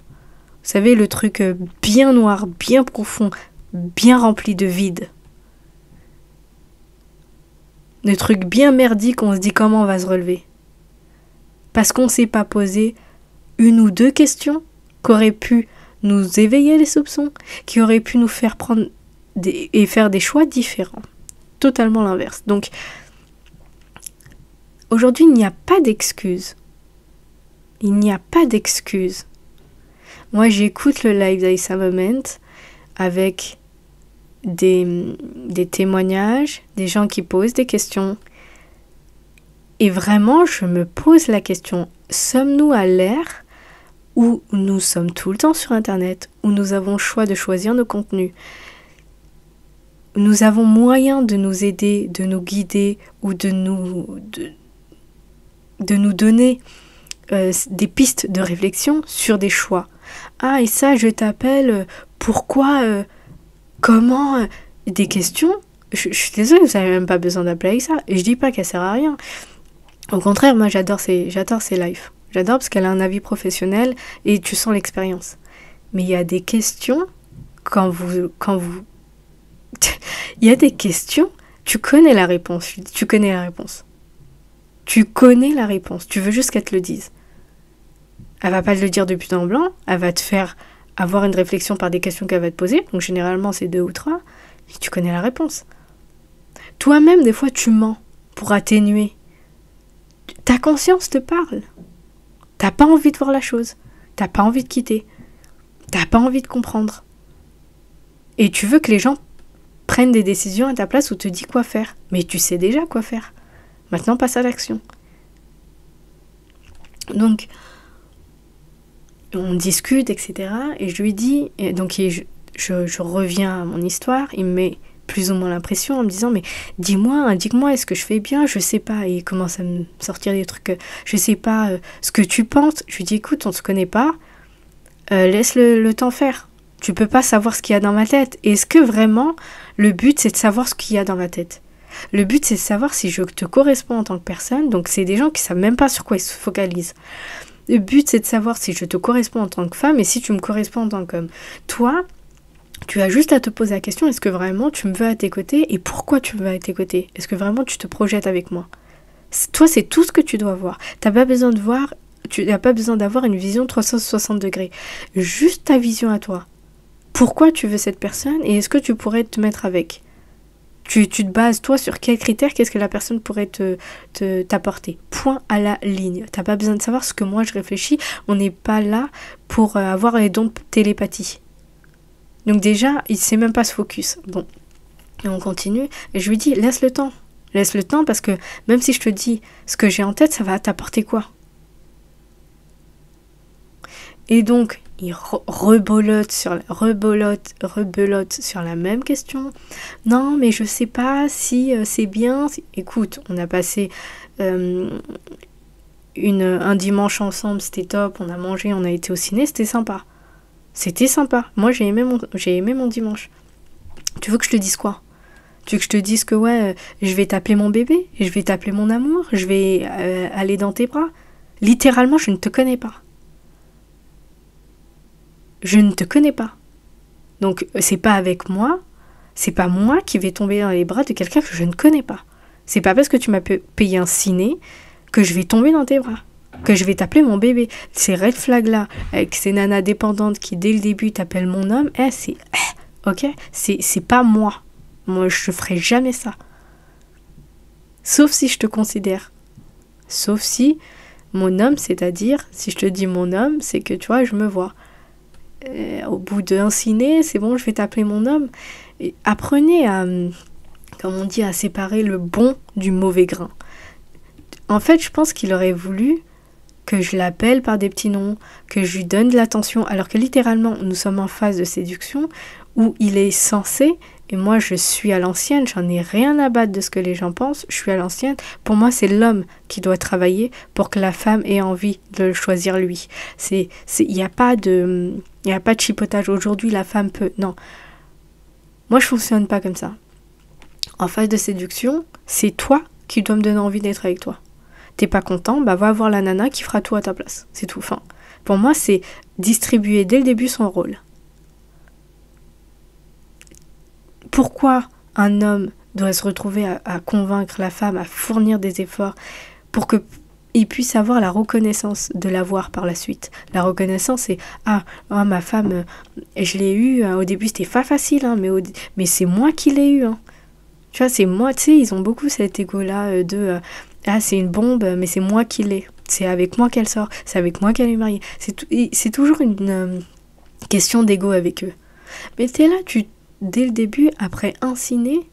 Vous savez, le truc bien noir, bien profond, bien rempli de vide. Le truc bien merdique, on se dit comment on va se relever. Parce qu'on ne s'est pas posé une ou deux questions qui auraient pu nous éveiller les soupçons, qui auraient pu nous faire prendre et faire des choix différents. Totalement l'inverse. Donc, aujourd'hui, il n'y a pas d'excuse. Il n'y a pas d'excuse. Moi, j'écoute le live d'Aïssa Moment avec des témoignages, des gens qui posent des questions. Et vraiment, je me pose la question, sommes-nous à l'ère où nous sommes tout le temps sur Internet, où nous avons le choix de choisir nos contenus, nous avons moyen de nous aider, de nous guider ou de nous donner des pistes de réflexion sur des choix. Ah, et ça, je t'appelle, pourquoi, comment, des questions. Je suis désolée, vous n'avez même pas besoin d'appeler avec ça. Et je dis pas qu'elle sert à rien. Au contraire, moi, j'adore ses lives. J'adore parce qu'elle a un avis professionnel et tu sens l'expérience. Mais il y a des questions, quand vous il y a des questions, tu connais la réponse. Tu connais la réponse. Tu veux juste qu'elle te le dise. Elle va pas te le dire de but en blanc. Elle va te faire avoir une réflexion par des questions qu'elle va te poser. Donc généralement, c'est 2 ou 3. Et tu connais la réponse. Toi-même, des fois, tu mens pour atténuer. Ta conscience te parle. T'as pas envie de voir la chose. T'as pas envie de quitter. T'as pas envie de comprendre. Et tu veux que les gens prennent des décisions à ta place ou te disent quoi faire. Mais tu sais déjà quoi faire. Maintenant, passe à l'action. Donc, on discute, etc. Et je lui dis... Et donc, je reviens à mon histoire. Il me met plus ou moins l'impression en me disant, mais dis-moi, indique-moi, est-ce que je fais bien? Je sais pas. Et il commence à me sortir des trucs, je sais pas ce que tu penses. Je lui dis, écoute, on se connaît pas, laisse le temps faire. Tu peux pas savoir ce qu'il y a dans ma tête. Et est-ce que vraiment, le but, c'est de savoir ce qu'il y a dans ma tête? Le but, c'est de savoir si je te corresponds en tant que personne. Donc, c'est des gens qui savent même pas sur quoi ils se focalisent. Le but, c'est de savoir si je te corresponds en tant que femme et si tu me corresponds en tant qu'homme. Toi, tu as juste à te poser la question, est-ce que vraiment tu me veux à tes côtés et pourquoi tu me veux à tes côtés? Est-ce que vraiment tu te projettes avec moi? Toi, c'est tout ce que tu dois voir. Tu n'as pas besoin d'avoir une vision 360 degrés. Juste ta vision à toi. Pourquoi tu veux cette personne et est-ce que tu pourrais te mettre avec? Tu te bases, toi, sur quels critères, qu'est-ce que la personne pourrait t'apporter. Point à la ligne. T'as pas besoin de savoir ce que moi je réfléchis. On n'est pas là pour avoir les dons de télépathie. Donc déjà, il sait même pas se focus. Bon, et on continue. Et je lui dis, laisse le temps. Laisse le temps parce que même si je te dis ce que j'ai en tête, ça va t'apporter quoi? Et donc, il rebelote sur la même question. Non, mais je sais pas si c'est bien. Écoute, on a passé un dimanche ensemble, c'était top. On a mangé, on a été au ciné, c'était sympa. C'était sympa. Moi, j'ai aimé mon dimanche. Tu veux que je te dise quoi? Tu veux que je te dise que ouais, je vais t'appeler mon bébé, je vais t'appeler mon amour, je vais aller dans tes bras? Littéralement, je ne te connais pas. Je ne te connais pas. Donc, c'est pas avec moi, c'est pas moi qui vais tomber dans les bras de quelqu'un que je ne connais pas. C'est pas parce que tu m'as payé un ciné que je vais tomber dans tes bras, que je vais t'appeler mon bébé. Ces red flags-là, avec ces nanas dépendantes qui, dès le début, t'appellent mon homme, ok? C'est pas moi. Moi, je ferai jamais ça. Sauf si je te considère. Sauf si mon homme, c'est-à-dire, si je te dis mon homme, c'est que, tu vois, je me vois. Au bout d'un ciné, c'est bon, je vais t'appeler mon homme. Et apprenez à, comme on dit, à séparer le bon du mauvais grain. En fait, je pense qu'il aurait voulu que je l'appelle par des petits noms, que je lui donne de l'attention, alors que littéralement, nous sommes en phase de séduction, où il est censé, et moi je suis à l'ancienne, j'en ai rien à battre de ce que les gens pensent, je suis à l'ancienne, pour moi c'est l'homme qui doit travailler pour que la femme ait envie de le choisir lui. Il n'y a pas de chipotage, aujourd'hui la femme peut, non. Moi je fonctionne pas comme ça. En phase de séduction, c'est toi qui dois me donner envie d'être avec toi. T'es pas content, bah va voir la nana qui fera tout à ta place, c'est tout, fin. Pour moi c'est distribuer dès le début son rôle. Pourquoi un homme doit se retrouver à convaincre la femme, à fournir des efforts pour qu'il puisse avoir la reconnaissance de l'avoir par la suite. La reconnaissance, c'est ma femme, je l'ai eue, au début c'était pas facile, hein, mais c'est moi qui l'ai eue. Hein. Tu vois, c'est moi, tu sais, ils ont beaucoup cet égo-là c'est une bombe, mais c'est moi qui l'ai. C'est avec moi qu'elle sort, c'est avec moi qu'elle est mariée. C'est toujours une question d'égo avec eux. Mais t'es là, dès le début, après un ciné,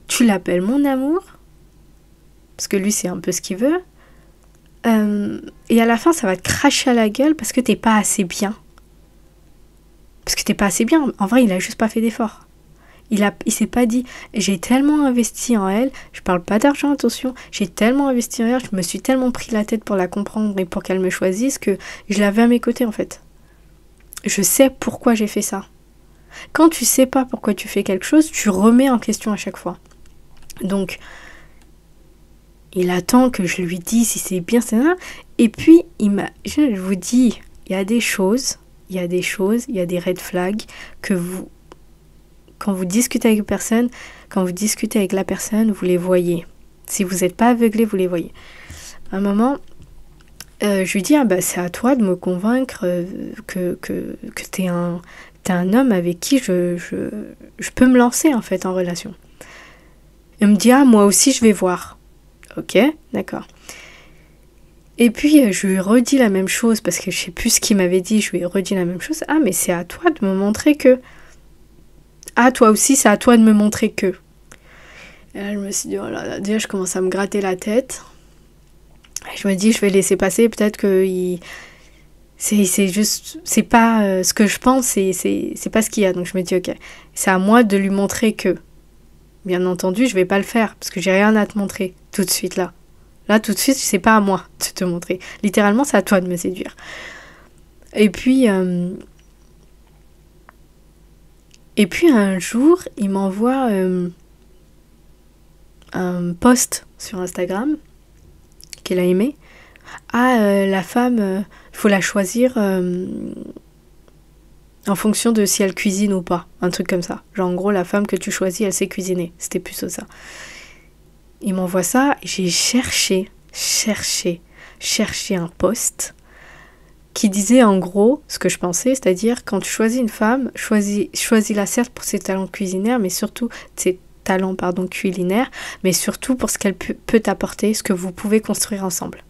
tu l'appelles mon amour, parce que lui c'est un peu ce qu'il veut, et à la fin ça va te cracher à la gueule parce que t'es pas assez bien. Parce que t'es pas assez bien, en vrai il a juste pas fait d'effort. Il s'est pas dit, j'ai tellement investi en elle, je parle pas d'argent, attention, j'ai tellement investi en elle, je me suis tellement pris la tête pour la comprendre et pour qu'elle me choisisse que je l'avais à mes côtés en fait. Je sais pourquoi j'ai fait ça. Quand tu sais pas pourquoi tu fais quelque chose, tu remets en question à chaque fois. Donc, il attend que je lui dise si c'est bien, c'est ça. Et puis, je vous dis, il y a des choses, il y a des red flags que quand vous discutez avec la personne, vous les voyez. Si vous n'êtes pas aveuglé, vous les voyez. À un moment, je lui dis, c'est à toi de me convaincre que t'es un homme avec qui je peux me lancer en fait en relation. Il me dit, moi aussi je vais voir. Ok, d'accord. Et puis je lui redis la même chose parce que je sais plus ce qu'il m'avait dit, je lui ai redit la même chose. Mais c'est à toi de me montrer que... toi aussi c'est à toi de me montrer que... Et là je me suis dit, oh là là, déjà je commence à me gratter la tête. Et je me dis, je vais laisser passer, peut-être que... C'est juste, c'est pas ce que je pense, c'est pas ce qu'il y a. Donc je me dis, ok, c'est à moi de lui montrer que, bien entendu, je vais pas le faire parce que j'ai rien à te montrer tout de suite là. Là, tout de suite, c'est pas à moi de te montrer. Littéralement, c'est à toi de me séduire. Et puis un jour, il m'envoie un post sur Instagram qu'il a aimé. La femme, faut la choisir en fonction de si elle cuisine ou pas. Un truc comme ça. Genre, en gros, la femme que tu choisis, elle sait cuisiner. C'était plus ça. Il m'envoie ça. J'ai cherché un post qui disait en gros ce que je pensais, c'est-à-dire quand tu choisis une femme, choisis-la certes pour ses talents culinaires, mais surtout culinaires, mais surtout pour ce qu'elle peut t'apporter, ce que vous pouvez construire ensemble.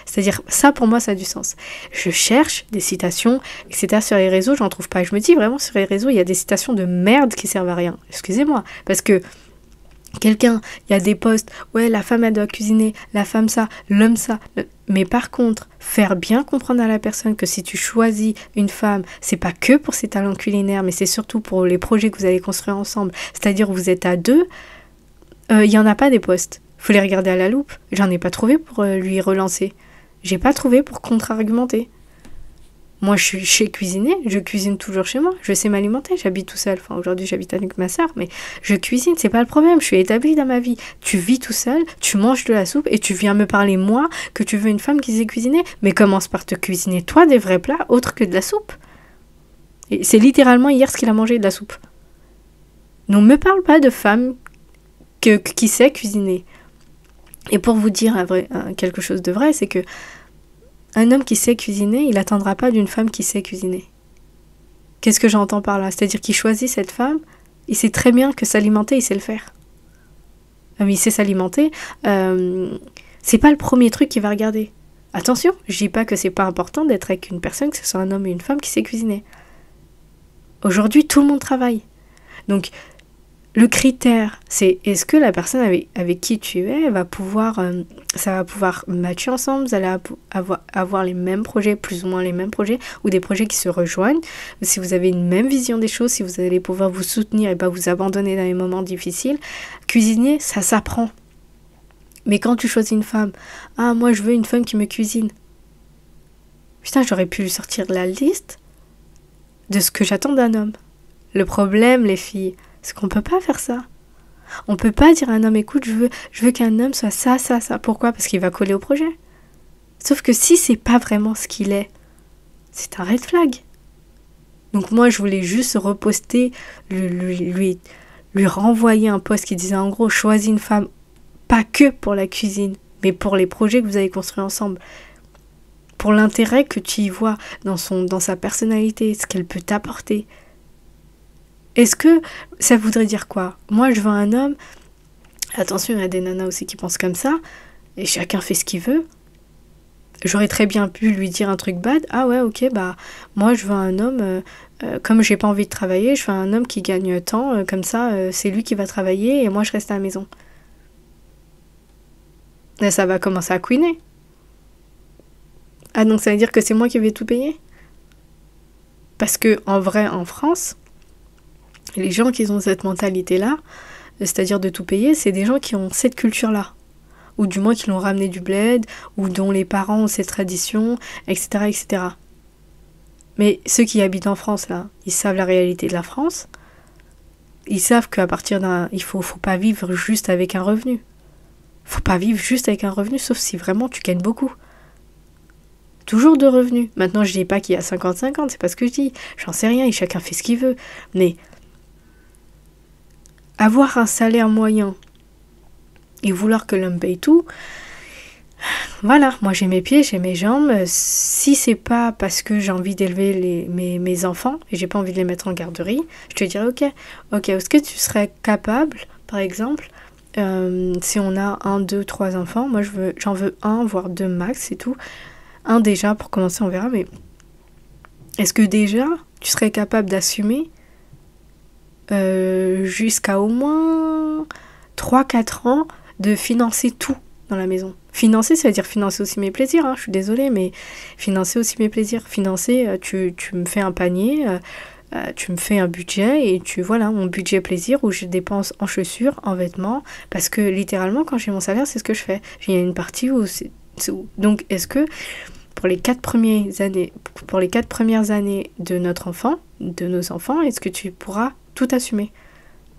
C'est-à-dire, ça pour moi ça a du sens. Je cherche des citations, etc. sur les réseaux, j'en trouve pas. Je me dis vraiment sur les réseaux, il y a des citations de merde qui servent à rien. Excusez-moi, parce que il y a des posts, ouais, la femme elle doit cuisiner, la femme ça, l'homme ça. Mais par contre, faire bien comprendre à la personne que si tu choisis une femme, c'est pas que pour ses talents culinaires, mais c'est surtout pour les projets que vous allez construire ensemble. C'est-à-dire vous êtes à deux, il y en a pas des posts. Faut les regarder à la loupe. J'en ai pas trouvé pour lui relancer. J'ai pas trouvé pour contre-argumenter. Moi, je sais cuisiner, je cuisine toujours chez moi, je sais m'alimenter, j'habite tout seul. Enfin, aujourd'hui, j'habite avec ma sœur, mais je cuisine, c'est pas le problème, je suis établie dans ma vie. Tu vis tout seul, tu manges de la soupe et tu viens me parler, moi, que tu veux une femme qui sait cuisiner. Mais commence par te cuisiner, toi, des vrais plats autres que de la soupe. Et c'est littéralement hier ce qu'il a mangé, de la soupe. Donc, me parle pas de femme qui sait cuisiner. Et pour vous dire quelque chose de vrai, c'est que un homme qui sait cuisiner, il attendra pas d'une femme qui sait cuisiner. Qu'est-ce que j'entends par là ? C'est-à-dire qu'il choisit cette femme, il sait très bien que s'alimenter, il sait le faire. Mais il sait s'alimenter, c'est pas le premier truc qu'il va regarder. Attention, je dis pas que c'est pas important d'être avec une personne, que ce soit un homme et une femme qui sait cuisiner. Aujourd'hui, tout le monde travaille. Donc, Le critère, c'est est-ce que la personne avec qui tu es, ça va pouvoir matcher ensemble, vous allez avoir les mêmes projets, plus ou moins les mêmes projets, ou des projets qui se rejoignent, si vous avez une même vision des choses, si vous allez pouvoir vous soutenir et pas vous abandonner dans les moments difficiles. Cuisiner, ça s'apprend. Mais quand tu choisis une femme, ah moi je veux une femme qui me cuisine. Putain, j'aurais pu lui sortir la liste de ce que j'attends d'un homme. Le problème, les filles, c'est qu'on peut pas faire ça. On peut pas dire à un homme, écoute, je veux qu'un homme soit ça, ça, ça. Pourquoi ? Parce qu'il va coller au projet. Sauf que si c'est pas vraiment ce qu'il est, c'est un red flag. Donc moi, je voulais juste reposter, lui renvoyer un post qui disait en gros, choisis une femme, pas que pour la cuisine, mais pour les projets que vous avez construits ensemble. Pour l'intérêt que tu y vois dans sa personnalité, ce qu'elle peut t'apporter. Est-ce que ça voudrait dire quoi ? Moi, je veux un homme... Attention, il y a des nanas aussi qui pensent comme ça, et chacun fait ce qu'il veut. J'aurais très bien pu lui dire un truc bad. Ah ouais, ok, bah, moi, je veux un homme... comme j'ai pas envie de travailler, je veux un homme qui gagne tant, comme ça, c'est lui qui va travailler, et moi, je reste à la maison. Là, ça va commencer à couiner. Ah, donc ça veut dire que c'est moi qui vais tout payer ? Parce que, en vrai, en France... Les gens qui ont cette mentalité-là, c'est-à-dire de tout payer, c'est des gens qui ont cette culture-là. Ou du moins qui l'ont ramené du bled, ou dont les parents ont cette tradition, etc., etc. Mais ceux qui habitent en France, là, ils savent la réalité de la France. Ils savent qu'à partir il faut pas vivre juste avec un revenu. Faut pas vivre juste avec un revenu, sauf si vraiment tu gagnes beaucoup. Toujours de revenus. Maintenant, je dis pas qu'il y a 50-50, c'est pas ce que je dis. J'en sais rien, et chacun fait ce qu'il veut. Mais... avoir un salaire moyen et vouloir que l'homme paye tout, voilà, moi j'ai mes pieds, j'ai mes jambes. Si c'est pas parce que j'ai envie d'élever mes enfants et j'ai pas envie de les mettre en garderie, je te dirais ok, est-ce que tu serais capable, par exemple, si on a 1, 2, 3 enfants, moi j'en veux 1, voire 2 max, c'est tout. 1 déjà, pour commencer, on verra, mais est-ce que déjà tu serais capable d'assumer jusqu'à au moins 3-4 ans de financer tout dans la maison. Financer, ça veut dire financer aussi mes plaisirs, hein, je suis désolée, mais financer aussi mes plaisirs. Financer, tu me fais un panier, tu me fais un budget, et voilà, mon budget plaisir où je dépense en chaussures, en vêtements, parce que littéralement, quand j'ai mon salaire, c'est ce que je fais. Il y a une partie où donc, est-ce que pour les 4 premières années de nos enfants, est-ce que tu pourras tout assumer?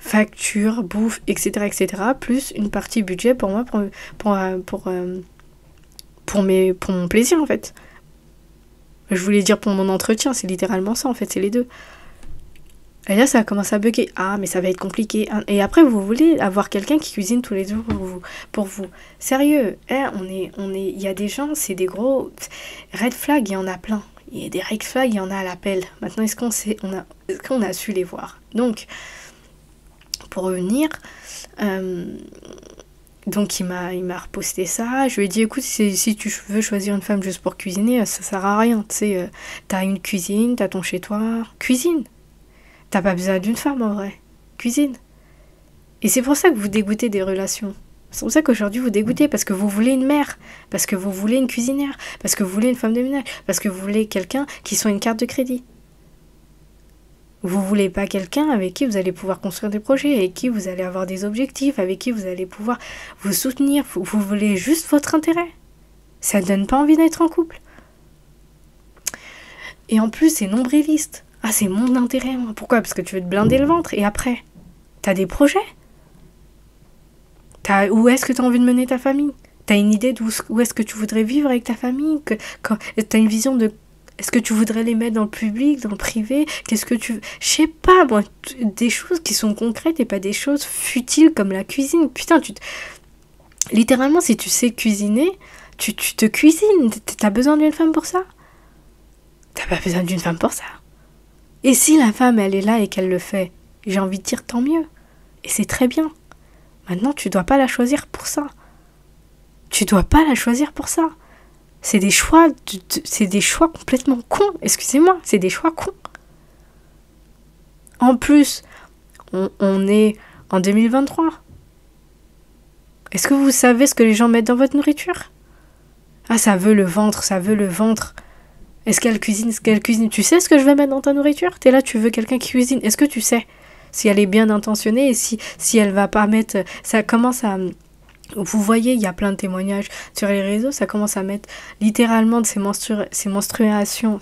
Facture, bouffe, etc., etc., plus une partie budget pour moi, pour mon plaisir, en fait. Je voulais dire pour mon entretien, c'est littéralement ça, en fait, c'est les deux. Et là, ça commence à bugger. Ah, mais ça va être compliqué. Et après, vous voulez avoir quelqu'un qui cuisine tous les jours pour vous. Sérieux, il y a des gens, c'est des gros red flags, il y en a plein. Il y a des red flags, il y en a à l'appel. Maintenant, est-ce qu'on a su les voir? Donc, pour revenir, donc il m'a reposté ça. Je lui ai dit, écoute, si tu veux choisir une femme juste pour cuisiner, ça sert à rien. Tu sais, t'as une cuisine, t'as ton chez-toi. Cuisine. T'as pas besoin d'une femme en vrai. Cuisine. Et c'est pour ça que vous dégoûtez des relations. C'est pour ça qu'aujourd'hui vous dégoûtez, parce que vous voulez une mère, parce que vous voulez une cuisinière, parce que vous voulez une femme de ménage, parce que vous voulez quelqu'un qui soit une carte de crédit. Vous voulez pas quelqu'un avec qui vous allez pouvoir construire des projets, avec qui vous allez avoir des objectifs, avec qui vous allez pouvoir vous soutenir. Vous voulez juste votre intérêt. Ça donne pas envie d'être en couple. Et en plus, c'est nombriliste. Ah, c'est mon intérêt, moi. Pourquoi ? Parce que tu veux te blinder le ventre. Et après, t'as des projets ? Où est-ce que t'as envie de mener ta famille ? T'as une idée où est-ce que tu voudrais vivre avec ta famille ? T'as une vision de... Est-ce que tu voudrais les mettre dans le public, dans le privé ? Qu'est-ce que tu... Je sais pas, moi. Des choses qui sont concrètes et pas des choses futiles comme la cuisine. Putain, littéralement, si tu sais cuisiner, tu te cuisines. T'as besoin d'une femme pour ça ? T'as pas besoin d'une femme pour ça. Et si la femme, elle est là et qu'elle le fait, j'ai envie de dire tant mieux. Et c'est très bien. Maintenant, tu dois pas la choisir pour ça. Tu dois pas la choisir pour ça. C'est des choix, c'est des choix complètement cons. Excusez-moi, c'est des choix cons. En plus, on est en 2023. Est-ce que vous savez ce que les gens mettent dans votre nourriture? Ah, ça veut le ventre, ça veut le ventre. Est-ce qu'elle cuisine, est-ce qu'elle cuisine? Tu sais ce que je vais mettre dans ta nourriture? T'es là, tu veux quelqu'un qui cuisine. Est-ce que tu sais si elle est bien intentionnée et si elle va pas mettre... Ça commence à... Vous voyez, il y a plein de témoignages sur les réseaux, ça commence à mettre littéralement de ces mensurations,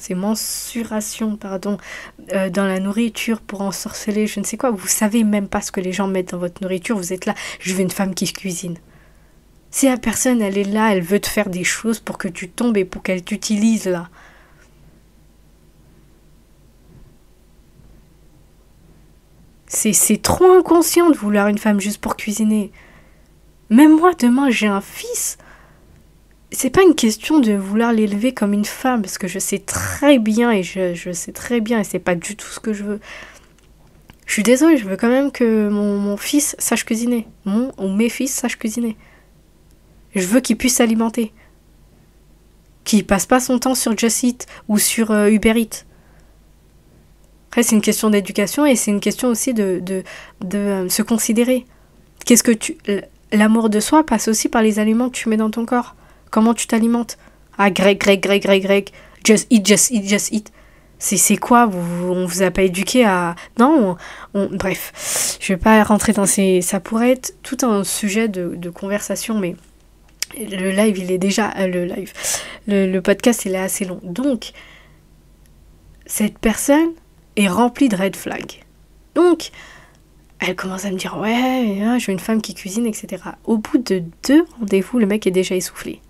dans la nourriture pour ensorceler, je ne sais quoi. Vous savez même pas ce que les gens mettent dans votre nourriture, vous êtes là, je veux une femme qui cuisine. Si la personne, elle est là, elle veut te faire des choses pour que tu tombes et pour qu'elle t'utilise là. C'est trop inconscient de vouloir une femme juste pour cuisiner. Même moi, demain, j'ai un fils. C'est pas une question de vouloir l'élever comme une femme, parce que je sais très bien, et je sais très bien, et c'est pas du tout ce que je veux. Je suis désolée, je veux quand même que mon fils sache cuisiner. Ou mes fils sachent cuisiner. Je veux qu'il puisse s'alimenter. Qu'il passe pas son temps sur Just Eat ou sur Uber Eats. Après, c'est une question d'éducation et c'est une question aussi de se considérer. L'amour de soi passe aussi par les aliments que tu mets dans ton corps. Comment tu t'alimentes? Ah, grec. Just eat, just eat, just eat. C'est quoi? On vous a pas éduqué à... Non, bref. Je vais pas rentrer dans ces... Ça pourrait être tout un sujet de conversation, mais le live, il est déjà... Le podcast, il est assez long. Donc, cette personne est remplie de red flags. Donc... Elle commence à me dire, ouais, je veux une femme qui cuisine, etc. Au bout de 2 rendez-vous, le mec est déjà essoufflé.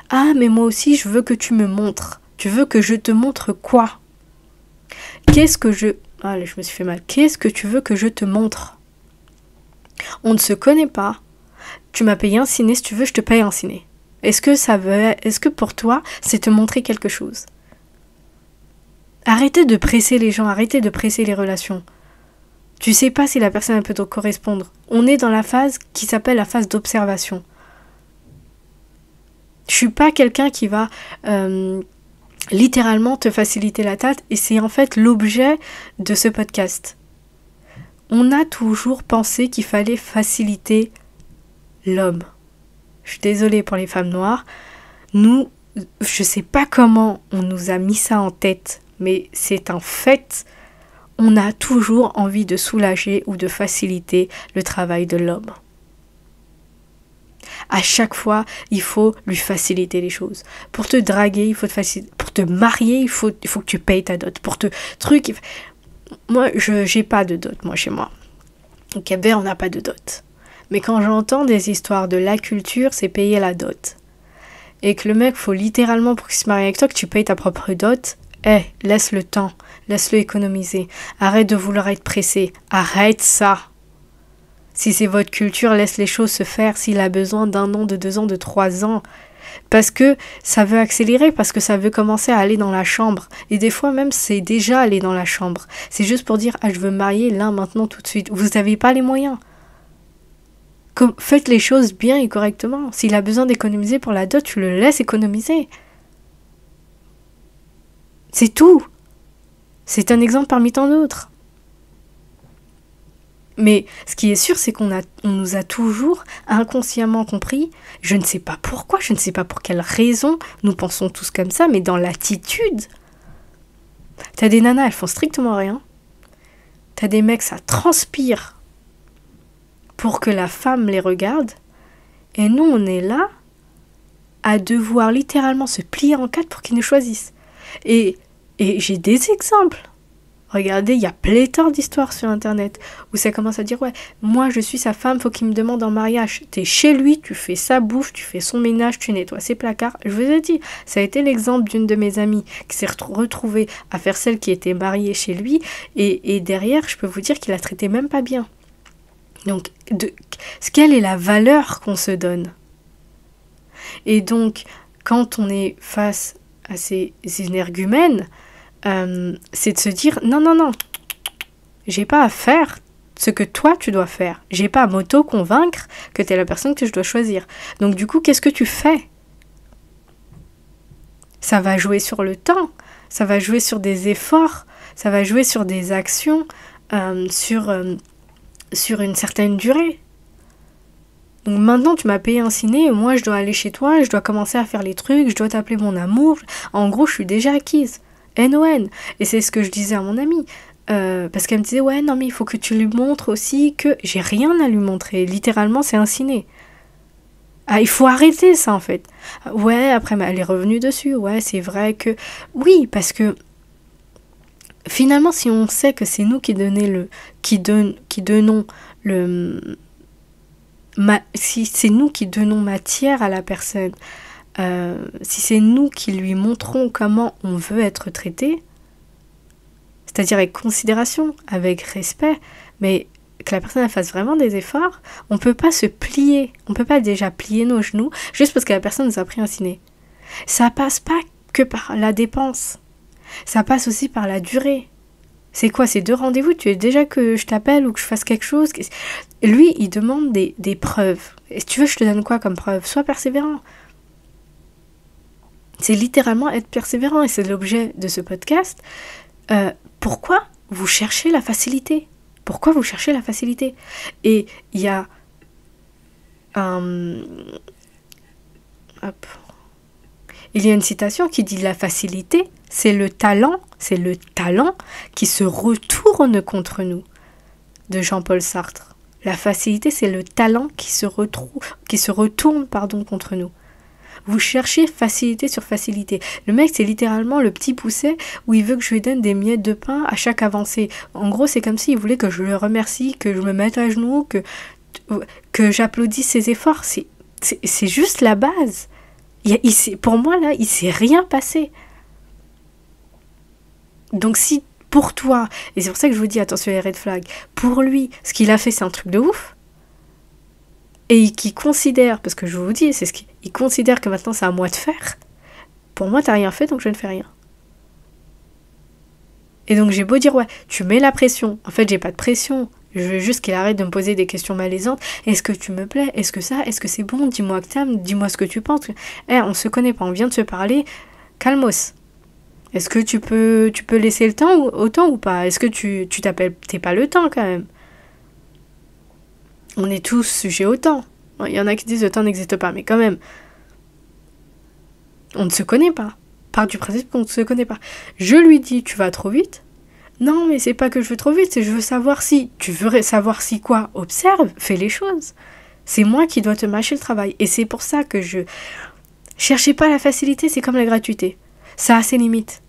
Ah, mais moi aussi, je veux que tu me montres. Tu veux que je te montre quoi? Ah, je me suis fait mal. Qu'est-ce que tu veux que je te montre? On ne se connaît pas. Tu m'as payé un ciné, si tu veux, je te paye un ciné. Est-ce que pour toi, c'est te montrer quelque chose? Arrêtez de presser les gens, arrêtez de presser les relations. Tu sais pas si la personne peut te correspondre. On est dans la phase qui s'appelle la phase d'observation. Je suis pas quelqu'un qui va littéralement te faciliter la tâche et c'est en fait l'objet de ce podcast. On a toujours pensé qu'il fallait faciliter l'homme. Je suis désolée pour les femmes noires. Nous, je sais pas comment on nous a mis ça en tête. Mais c'est un fait, on a toujours envie de soulager ou de faciliter le travail de l'homme. À chaque fois, il faut lui faciliter les choses. Pour te draguer, il faut te faciliter. Pour te marier, il faut que tu payes ta dot. Moi, j'ai pas de dot, moi, chez moi. Au Cap-Vert, on n'a pas de dot. Mais quand j'entends des histoires de la culture, c'est payer la dot. Et que le mec, faut littéralement, pour qu'il se marie avec toi, que tu payes ta propre dot. Laisse le temps, laisse-le économiser. Arrête de vouloir être pressé, arrête ça. Si c'est votre culture, laisse les choses se faire. S'il a besoin d'1 an, de 2 ans, de 3 ans. Parce que ça veut accélérer, parce que ça veut commencer à aller dans la chambre. Et des fois même, c'est déjà aller dans la chambre. C'est juste pour dire, je veux me marier là, maintenant, tout de suite. Vous n'avez pas les moyens. Faites les choses bien et correctement. S'il a besoin d'économiser pour la dot, tu le laisses économiser. C'est tout. C'est un exemple parmi tant d'autres. Mais ce qui est sûr, c'est qu'on nous a toujours inconsciemment compris, je ne sais pas pourquoi, je ne sais pas pour quelle raison, nous pensons tous comme ça, mais dans l'attitude. T'as des nanas, elles font strictement rien. T'as des mecs, ça transpire pour que la femme les regarde. Et nous, on est là à devoir littéralement se plier en quatre pour qu'ils nous choisissent. Et j'ai des exemples. Regardez, il y a pléthore d'histoires sur internet où ça commence à dire, ouais, moi je suis sa femme, faut qu'il me demande en mariage. T'es chez lui, tu fais sa bouffe, tu fais son ménage, tu nettoies ses placards. Je vous ai dit, ça a été l'exemple d'une de mes amies qui s'est retrouvée à faire celle qui était mariée chez lui et derrière, je peux vous dire qu'il la traitait même pas bien. Donc, quelle est la valeur qu'on se donne? Et donc, quand on est face à ces énergumènes, c'est de se dire non, j'ai pas à faire ce que toi tu dois faire, j'ai pas à m'auto-convaincre que t'es la personne que je dois choisir. Donc du coup, qu'est-ce que tu fais? Ça va jouer sur le temps, ça va jouer sur des efforts, ça va jouer sur des actions sur une certaine durée. Donc maintenant tu m'as payé un ciné, moi je dois aller chez toi, je dois commencer à faire les trucs, je dois t'appeler mon amour. En gros je suis déjà acquise. NON. Et c'est ce que je disais à mon amie. Parce qu'elle me disait ouais non mais il faut que tu lui montres aussi que j'ai rien à lui montrer. Littéralement c'est un ciné. Ah, il faut arrêter ça en fait. Ouais, après elle est revenue dessus. Ouais, c'est vrai que... Oui, parce que finalement, si on sait que c'est nous qui donnons si c'est nous qui donnons matière à la personne, si c'est nous qui lui montrons comment on veut être traité, c'est-à-dire avec considération, avec respect, mais que la personne elle fasse vraiment des efforts, on peut pas se plier, on peut pas déjà plier nos genoux juste parce que la personne nous a pris un ciné. Ça passe pas que par la dépense, ça passe aussi par la durée. C'est quoi, c'est 2 rendez-vous, tu veux déjà que je t'appelle ou que je fasse quelque chose? Lui, il demande des preuves. Et si tu veux, je te donne quoi comme preuve? Sois persévérant. C'est littéralement être persévérant et c'est l'objet de ce podcast. Pourquoi vous cherchez la facilité? Pourquoi vous cherchez la facilité? Et il y a il y a une citation qui dit la facilité, c'est le talent qui se retourne contre nous, de Jean-Paul Sartre. La facilité, c'est le talent qui se retourne contre nous. Vous cherchez facilité sur facilité. Le mec, c'est littéralement le petit poucet où il veut que je lui donne des miettes de pain à chaque avancée. En gros, c'est comme s'il voulait que je le remercie, que je me mette à genoux, que j'applaudisse ses efforts. C'est juste la base. Pour moi, là, il s'est rien passé. Donc si pour toi, et c'est pour ça que je vous dis attention les red flags, pour lui, ce qu'il a fait, c'est un truc de ouf, et qui considère, parce que je vous dis, c'est ce qu'il considère que maintenant c'est à moi de faire, pour moi t'as rien fait donc je ne fais rien. Et donc j'ai beau dire ouais, tu mets la pression, en fait j'ai pas de pression, je veux juste qu'il arrête de me poser des questions malaisantes, est-ce que tu me plais, est-ce que c'est bon, dis-moi que t'aimes, dis-moi ce que tu penses, on se connaît pas, on vient de se parler, calmos. Est-ce que tu peux laisser le temps au temps ou pas? Est-ce que tu t'appelles, t'es pas le temps quand même? On est tous sujets au temps. Il y en a qui disent le temps n'existe pas, mais quand même, on ne se connaît pas. Part du principe qu'on ne se connaît pas. Je lui dis, tu vas trop vite. Non, mais c'est pas que je veux trop vite, c'est que je veux savoir si. Tu veux savoir si quoi? Observe, fais les choses. C'est moi qui dois te mâcher le travail. Et c'est pour ça que je... Cherchez pas la facilité, c'est comme la gratuité. Ça a ses limites.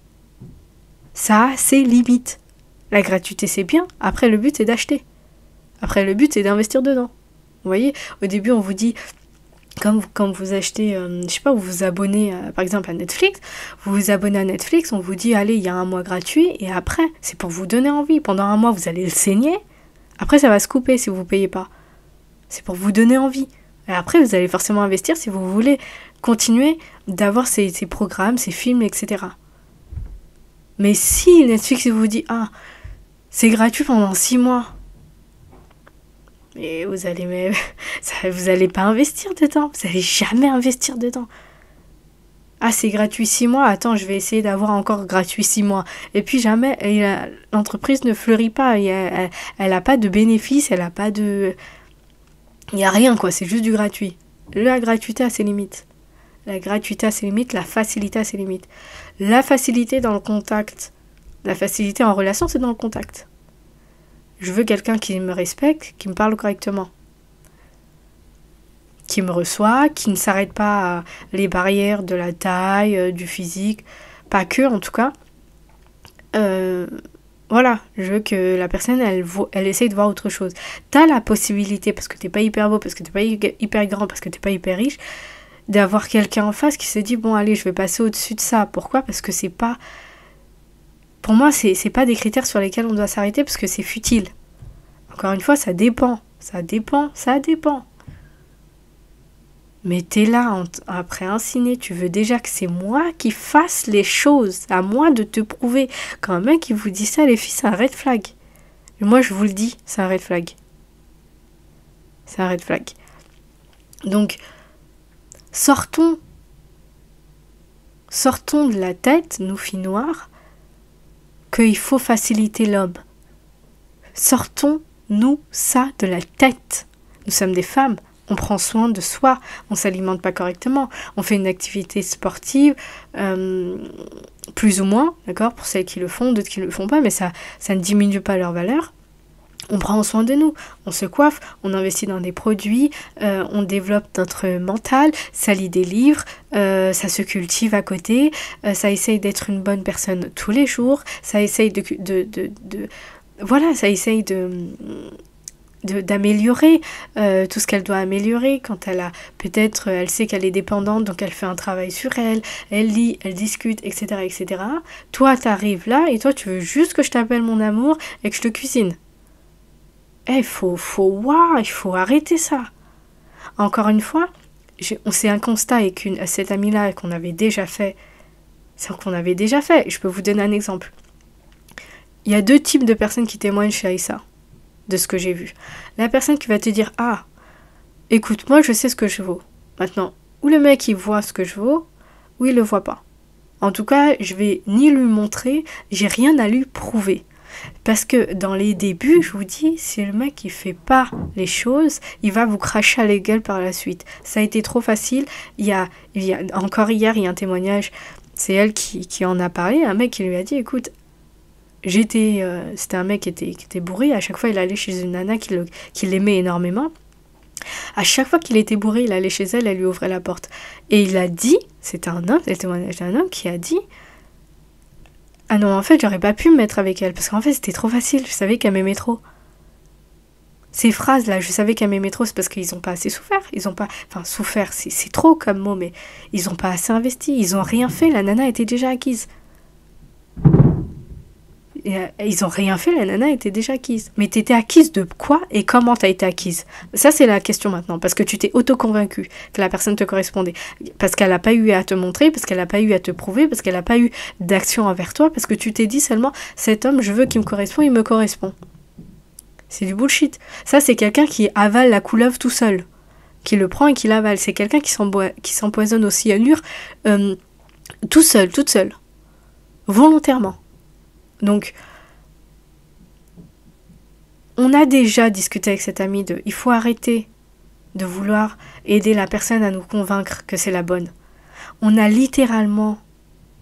La gratuité, c'est bien. Après, le but, c'est d'acheter. Après, le but, c'est d'investir dedans. Vous voyez, au début, on vous dit, quand vous achetez, je sais pas, vous vous abonnez, par exemple, à Netflix, vous vous abonnez à Netflix, on vous dit, allez, il y a 1 mois gratuit, et après, c'est pour vous donner envie. Pendant 1 mois, vous allez le saigner. Après, ça va se couper si vous ne payez pas. C'est pour vous donner envie. Et après, vous allez forcément investir si vous voulez continuer d'avoir ces programmes, ces films, etc. Mais si Netflix vous dit c'est gratuit pendant 6 mois, et vous allez pas investir dedans, vous allez jamais investir dedans. C'est gratuit 6 mois, attends, je vais essayer d'avoir encore gratuit 6 mois. Et puis jamais, l'entreprise ne fleurit pas, elle a pas de bénéfices, elle a pas de... Il n'y a rien quoi, c'est juste du gratuit. La gratuité a ses limites. La gratuité a ses limites, la facilité a ses limites. La facilité dans le contact, la facilité en relation, c'est dans le contact. Je veux quelqu'un qui me respecte, qui me parle correctement. Qui me reçoit, qui ne s'arrête pas à les barrières de la taille, du physique. Pas que, en tout cas. Voilà, je veux que la personne, elle essaye de voir autre chose. T'as la possibilité, parce que t'es pas hyper beau, parce que t'es pas hyper grand, parce que t'es pas hyper riche, d'avoir quelqu'un en face qui se dit, bon allez, je vais passer au-dessus de ça. Pourquoi? Parce que c'est pas... Pour moi, c'est pas des critères sur lesquels on doit s'arrêter, parce que c'est futile. Encore une fois, ça dépend. Ça dépend. Mais t'es là, après un ciné, tu veux déjà que c'est moi qui fasse les choses, à moi de te prouver. Quand un mec qui vous dit ça, les filles, c'est un red flag. Et moi, je vous le dis, c'est un red flag. C'est un red flag. Donc, sortons de la tête, nous filles noires, qu'il faut faciliter l'homme. Sortons-nous ça de la tête. Nous sommes des femmes. On prend soin de soi, on s'alimente pas correctement, on fait une activité sportive, plus ou moins, d'accord, pour celles qui le font, d'autres qui ne le font pas, mais ça ne diminue pas leur valeur. On prend soin de nous, on se coiffe, on investit dans des produits, on développe notre mental, ça lit des livres, ça se cultive à côté, ça essaye d'être une bonne personne tous les jours, ça essaye d'améliorer tout ce qu'elle doit améliorer quand elle sait qu'elle est dépendante, donc elle fait un travail sur elle lit, elle discute, etc. etc. Toi t'arrives là et toi tu veux juste que je t'appelle mon amour et que je te cuisine. Il faut arrêter ça. Encore une fois, c'est un constat avec cette amie-là qu'on avait déjà fait. Je peux vous donner un exemple. Il y a 2 types de personnes qui témoignent chez Aïssa, de ce que j'ai vu. La personne qui va te dire « Ah, écoute, moi je sais ce que je vaux. » Maintenant, ou le mec il voit ce que je vaux, ou il le voit pas. En tout cas, je vais ni lui montrer, j'ai rien à lui prouver. Parce que dans les débuts, je vous dis, si le mec il fait pas les choses, il va vous cracher à la gueule par la suite. Ça a été trop facile. Encore hier, il y a un témoignage, c'est elle qui en a parlé, un mec qui lui a dit, écoute, c'était un mec qui était bourré, à chaque fois il allait chez une nana qui l'aimait énormément. À chaque fois qu'il était bourré, il allait chez elle, elle lui ouvrait la porte. Et il a dit, c'est le témoignage d'un homme qui a dit, ah non, en fait, j'aurais pas pu me mettre avec elle, parce qu'en fait, c'était trop facile, je savais qu'elle m'aimait trop. Ces phrases-là, je savais qu'elle m'aimait trop, c'est parce qu'ils ont pas assez souffert. Souffert, c'est trop comme mot, mais ils ont pas assez investi, ils ont rien fait, la nana était déjà acquise. Ils ont rien fait, la nana était déjà acquise. Mais t'étais acquise de quoi et comment t'as été acquise? Ça, c'est la question maintenant, parce que tu t'es auto-convaincue que la personne te correspondait. Parce qu'elle n'a pas eu à te montrer, parce qu'elle n'a pas eu à te prouver, parce qu'elle n'a pas eu d'action envers toi, parce que tu t'es dit seulement, cet homme, je veux qu'il me correspond, il me correspond. C'est du bullshit. Ça, c'est quelqu'un qui avale la couleuvre tout seul, qui le prend et qui l'avale. C'est quelqu'un qui s'empoisonne au cyanure tout seul, toute seule, volontairement. Donc, on a déjà discuté avec cette amie il faut arrêter de vouloir aider la personne à nous convaincre que c'est la bonne. On a littéralement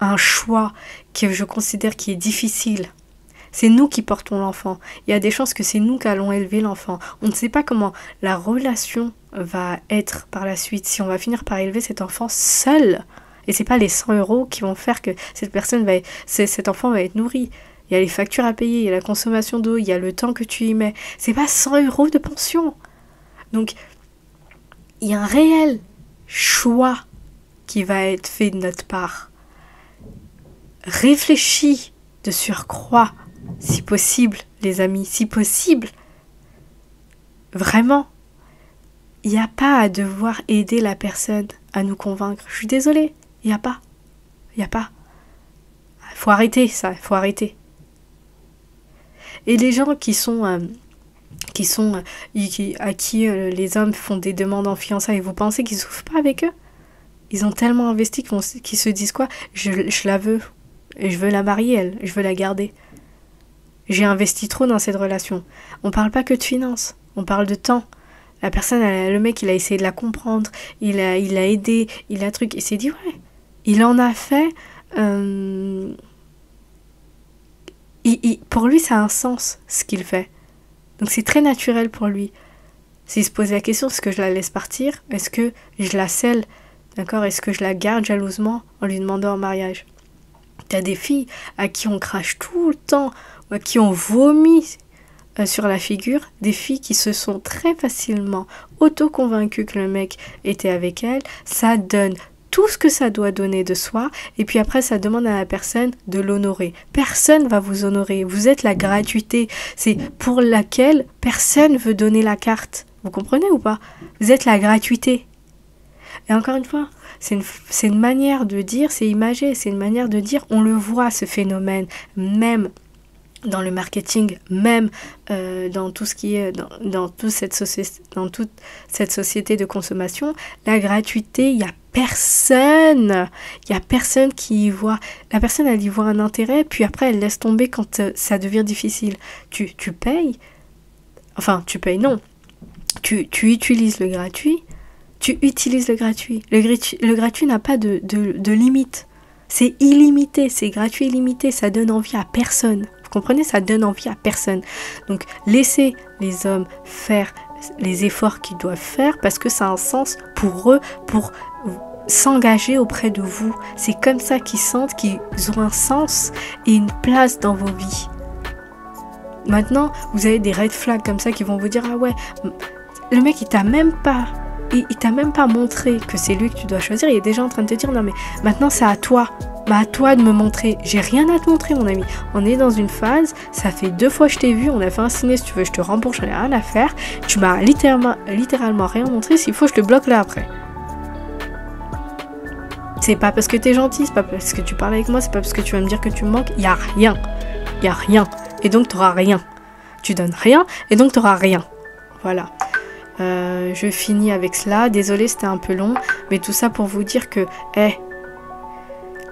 un choix que je considère qui est difficile. C'est nous qui portons l'enfant. Il y a des chances que c'est nous qui allons élever l'enfant. On ne sait pas comment la relation va être par la suite, si on va finir par élever cet enfant seul. Et c'est pas les 100 € qui vont faire que cet enfant va être nourri. Il y a les factures à payer, il y a la consommation d'eau, il y a le temps que tu y mets. C'est pas 100 € de pension. Donc, il y a un réel choix qui va être fait de notre part. Réfléchis de surcroît, si possible, les amis, si possible. Vraiment, il n'y a pas à devoir aider la personne à nous convaincre. Je suis désolée, il n'y a pas. Il n'y a pas. Il faut arrêter ça, il faut arrêter. Et les gens à qui les hommes font des demandes en fiançailles, vous pensez qu'ils souffrent pas avec eux? Ils ont tellement investi qu'ils se disent quoi? Je la veux, et je veux la marier, elle, je veux la garder. J'ai investi trop dans cette relation. On parle pas que de finances, on parle de temps. La personne, le mec, il a essayé de la comprendre, il a aidé, il s'est dit ouais, il en a fait. Pour lui, ça a un sens, ce qu'il fait. Donc c'est très naturel pour lui. S'il se pose la question, est-ce que je la laisse partir? Est-ce que je la scelle? D'accord? Est-ce que je la garde jalousement en lui demandant en mariage? T'as des filles à qui on crache tout le temps, ou à qui on vomit sur la figure, des filles qui se sont très facilement auto-convaincues que le mec était avec elle. Ça donne tout ce que ça doit donner de soi, et puis après ça demande à la personne de l'honorer. Personne va vous honorer, vous êtes la gratuité, c'est pour laquelle personne veut donner la carte. Vous comprenez ou pas? Vous êtes la gratuité. Et encore une fois, c'est une manière de dire, c'est imagé, c'est une manière de dire, on le voit ce phénomène, même dans le marketing, même dans tout ce qui est dans toute cette société de consommation, la gratuité, il y a personne qui y voit. La personne, elle y voit un intérêt, puis après elle laisse tomber quand ça devient difficile. Tu payes, Enfin, tu payes, non. Tu utilises le gratuit. Tu utilises le gratuit. Le gratuit n'a pas de limite. C'est illimité, c'est gratuit illimité. Ça donne envie à personne. Vous comprenez? Ça donne envie à personne. Donc, laissez les hommes faire les efforts qu'ils doivent faire parce que ça a un sens pour eux, pour s'engager auprès de vous. C'est comme ça qu'ils sentent qu'ils ont un sens et une place dans vos vies. Maintenant, vous avez des red flags comme ça qui vont vous dire « Ah ouais, le mec il t'a même pas montré que c'est lui que tu dois choisir. Il est déjà en train de te dire « Non mais maintenant c'est à toi. À toi de me montrer. J'ai rien à te montrer mon ami. On est dans une phase, ça fait 2 fois que je t'ai vu, on a fait un ciné, si tu veux je te rembourse, j'en ai rien à faire. Tu m'as littéralement rien montré, s'il faut je te bloque là après. » C'est pas parce que t'es gentil, c'est pas parce que tu parles avec moi, c'est pas parce que tu vas me dire que tu me manques. Y a rien. Et donc t'auras rien. Tu donnes rien et donc t'auras rien. Voilà. Je finis avec cela. Désolée, c'était un peu long, mais tout ça pour vous dire que,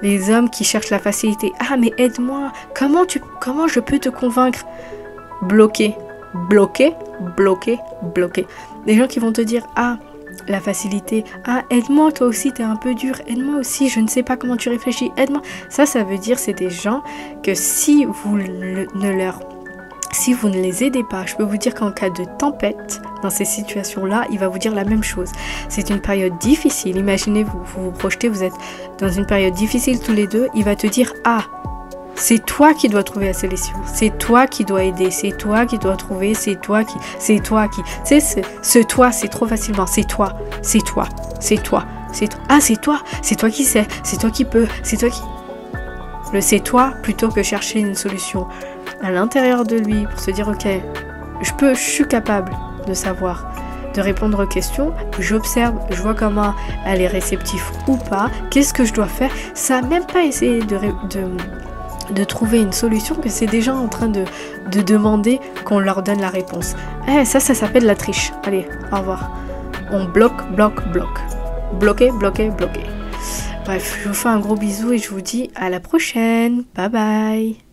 les hommes qui cherchent la facilité. Ah, mais aide-moi. Comment je peux te convaincre? Bloquer. Les gens qui vont te dire, ah, la facilité. Ah, aide-moi, toi aussi, t'es un peu dur. Aide-moi aussi, je ne sais pas comment tu réfléchis. Aide-moi. Ça veut dire, c'est des gens que si vous ne les aidez pas, je peux vous dire qu'en cas de tempête, dans ces situations-là, il va vous dire la même chose. C'est une période difficile. Imaginez, vous vous projetez, vous êtes dans une période difficile tous les deux. Il va te dire, ah, c'est toi qui dois trouver la solution. C'est toi qui dois aider. C'est toi qui dois trouver. C'est toi qui. Tu sais, ce toi, c'est trop facilement. C'est toi. Ah, c'est toi qui sais. C'est toi qui peux. C'est toi qui. Le c'est toi plutôt que chercher une solution à l'intérieur de lui pour se dire ok, je suis capable de savoir, de répondre aux questions, j'observe, je vois comment elle est réceptive ou pas, qu'est-ce que je dois faire. Ça n'a même pas essayé de trouver une solution que c'est déjà en train de demander qu'on leur donne la réponse. Ça s'appelle la triche. Allez, au revoir. On bloque. Bloquer. Bref, je vous fais un gros bisou et je vous dis à la prochaine. Bye bye.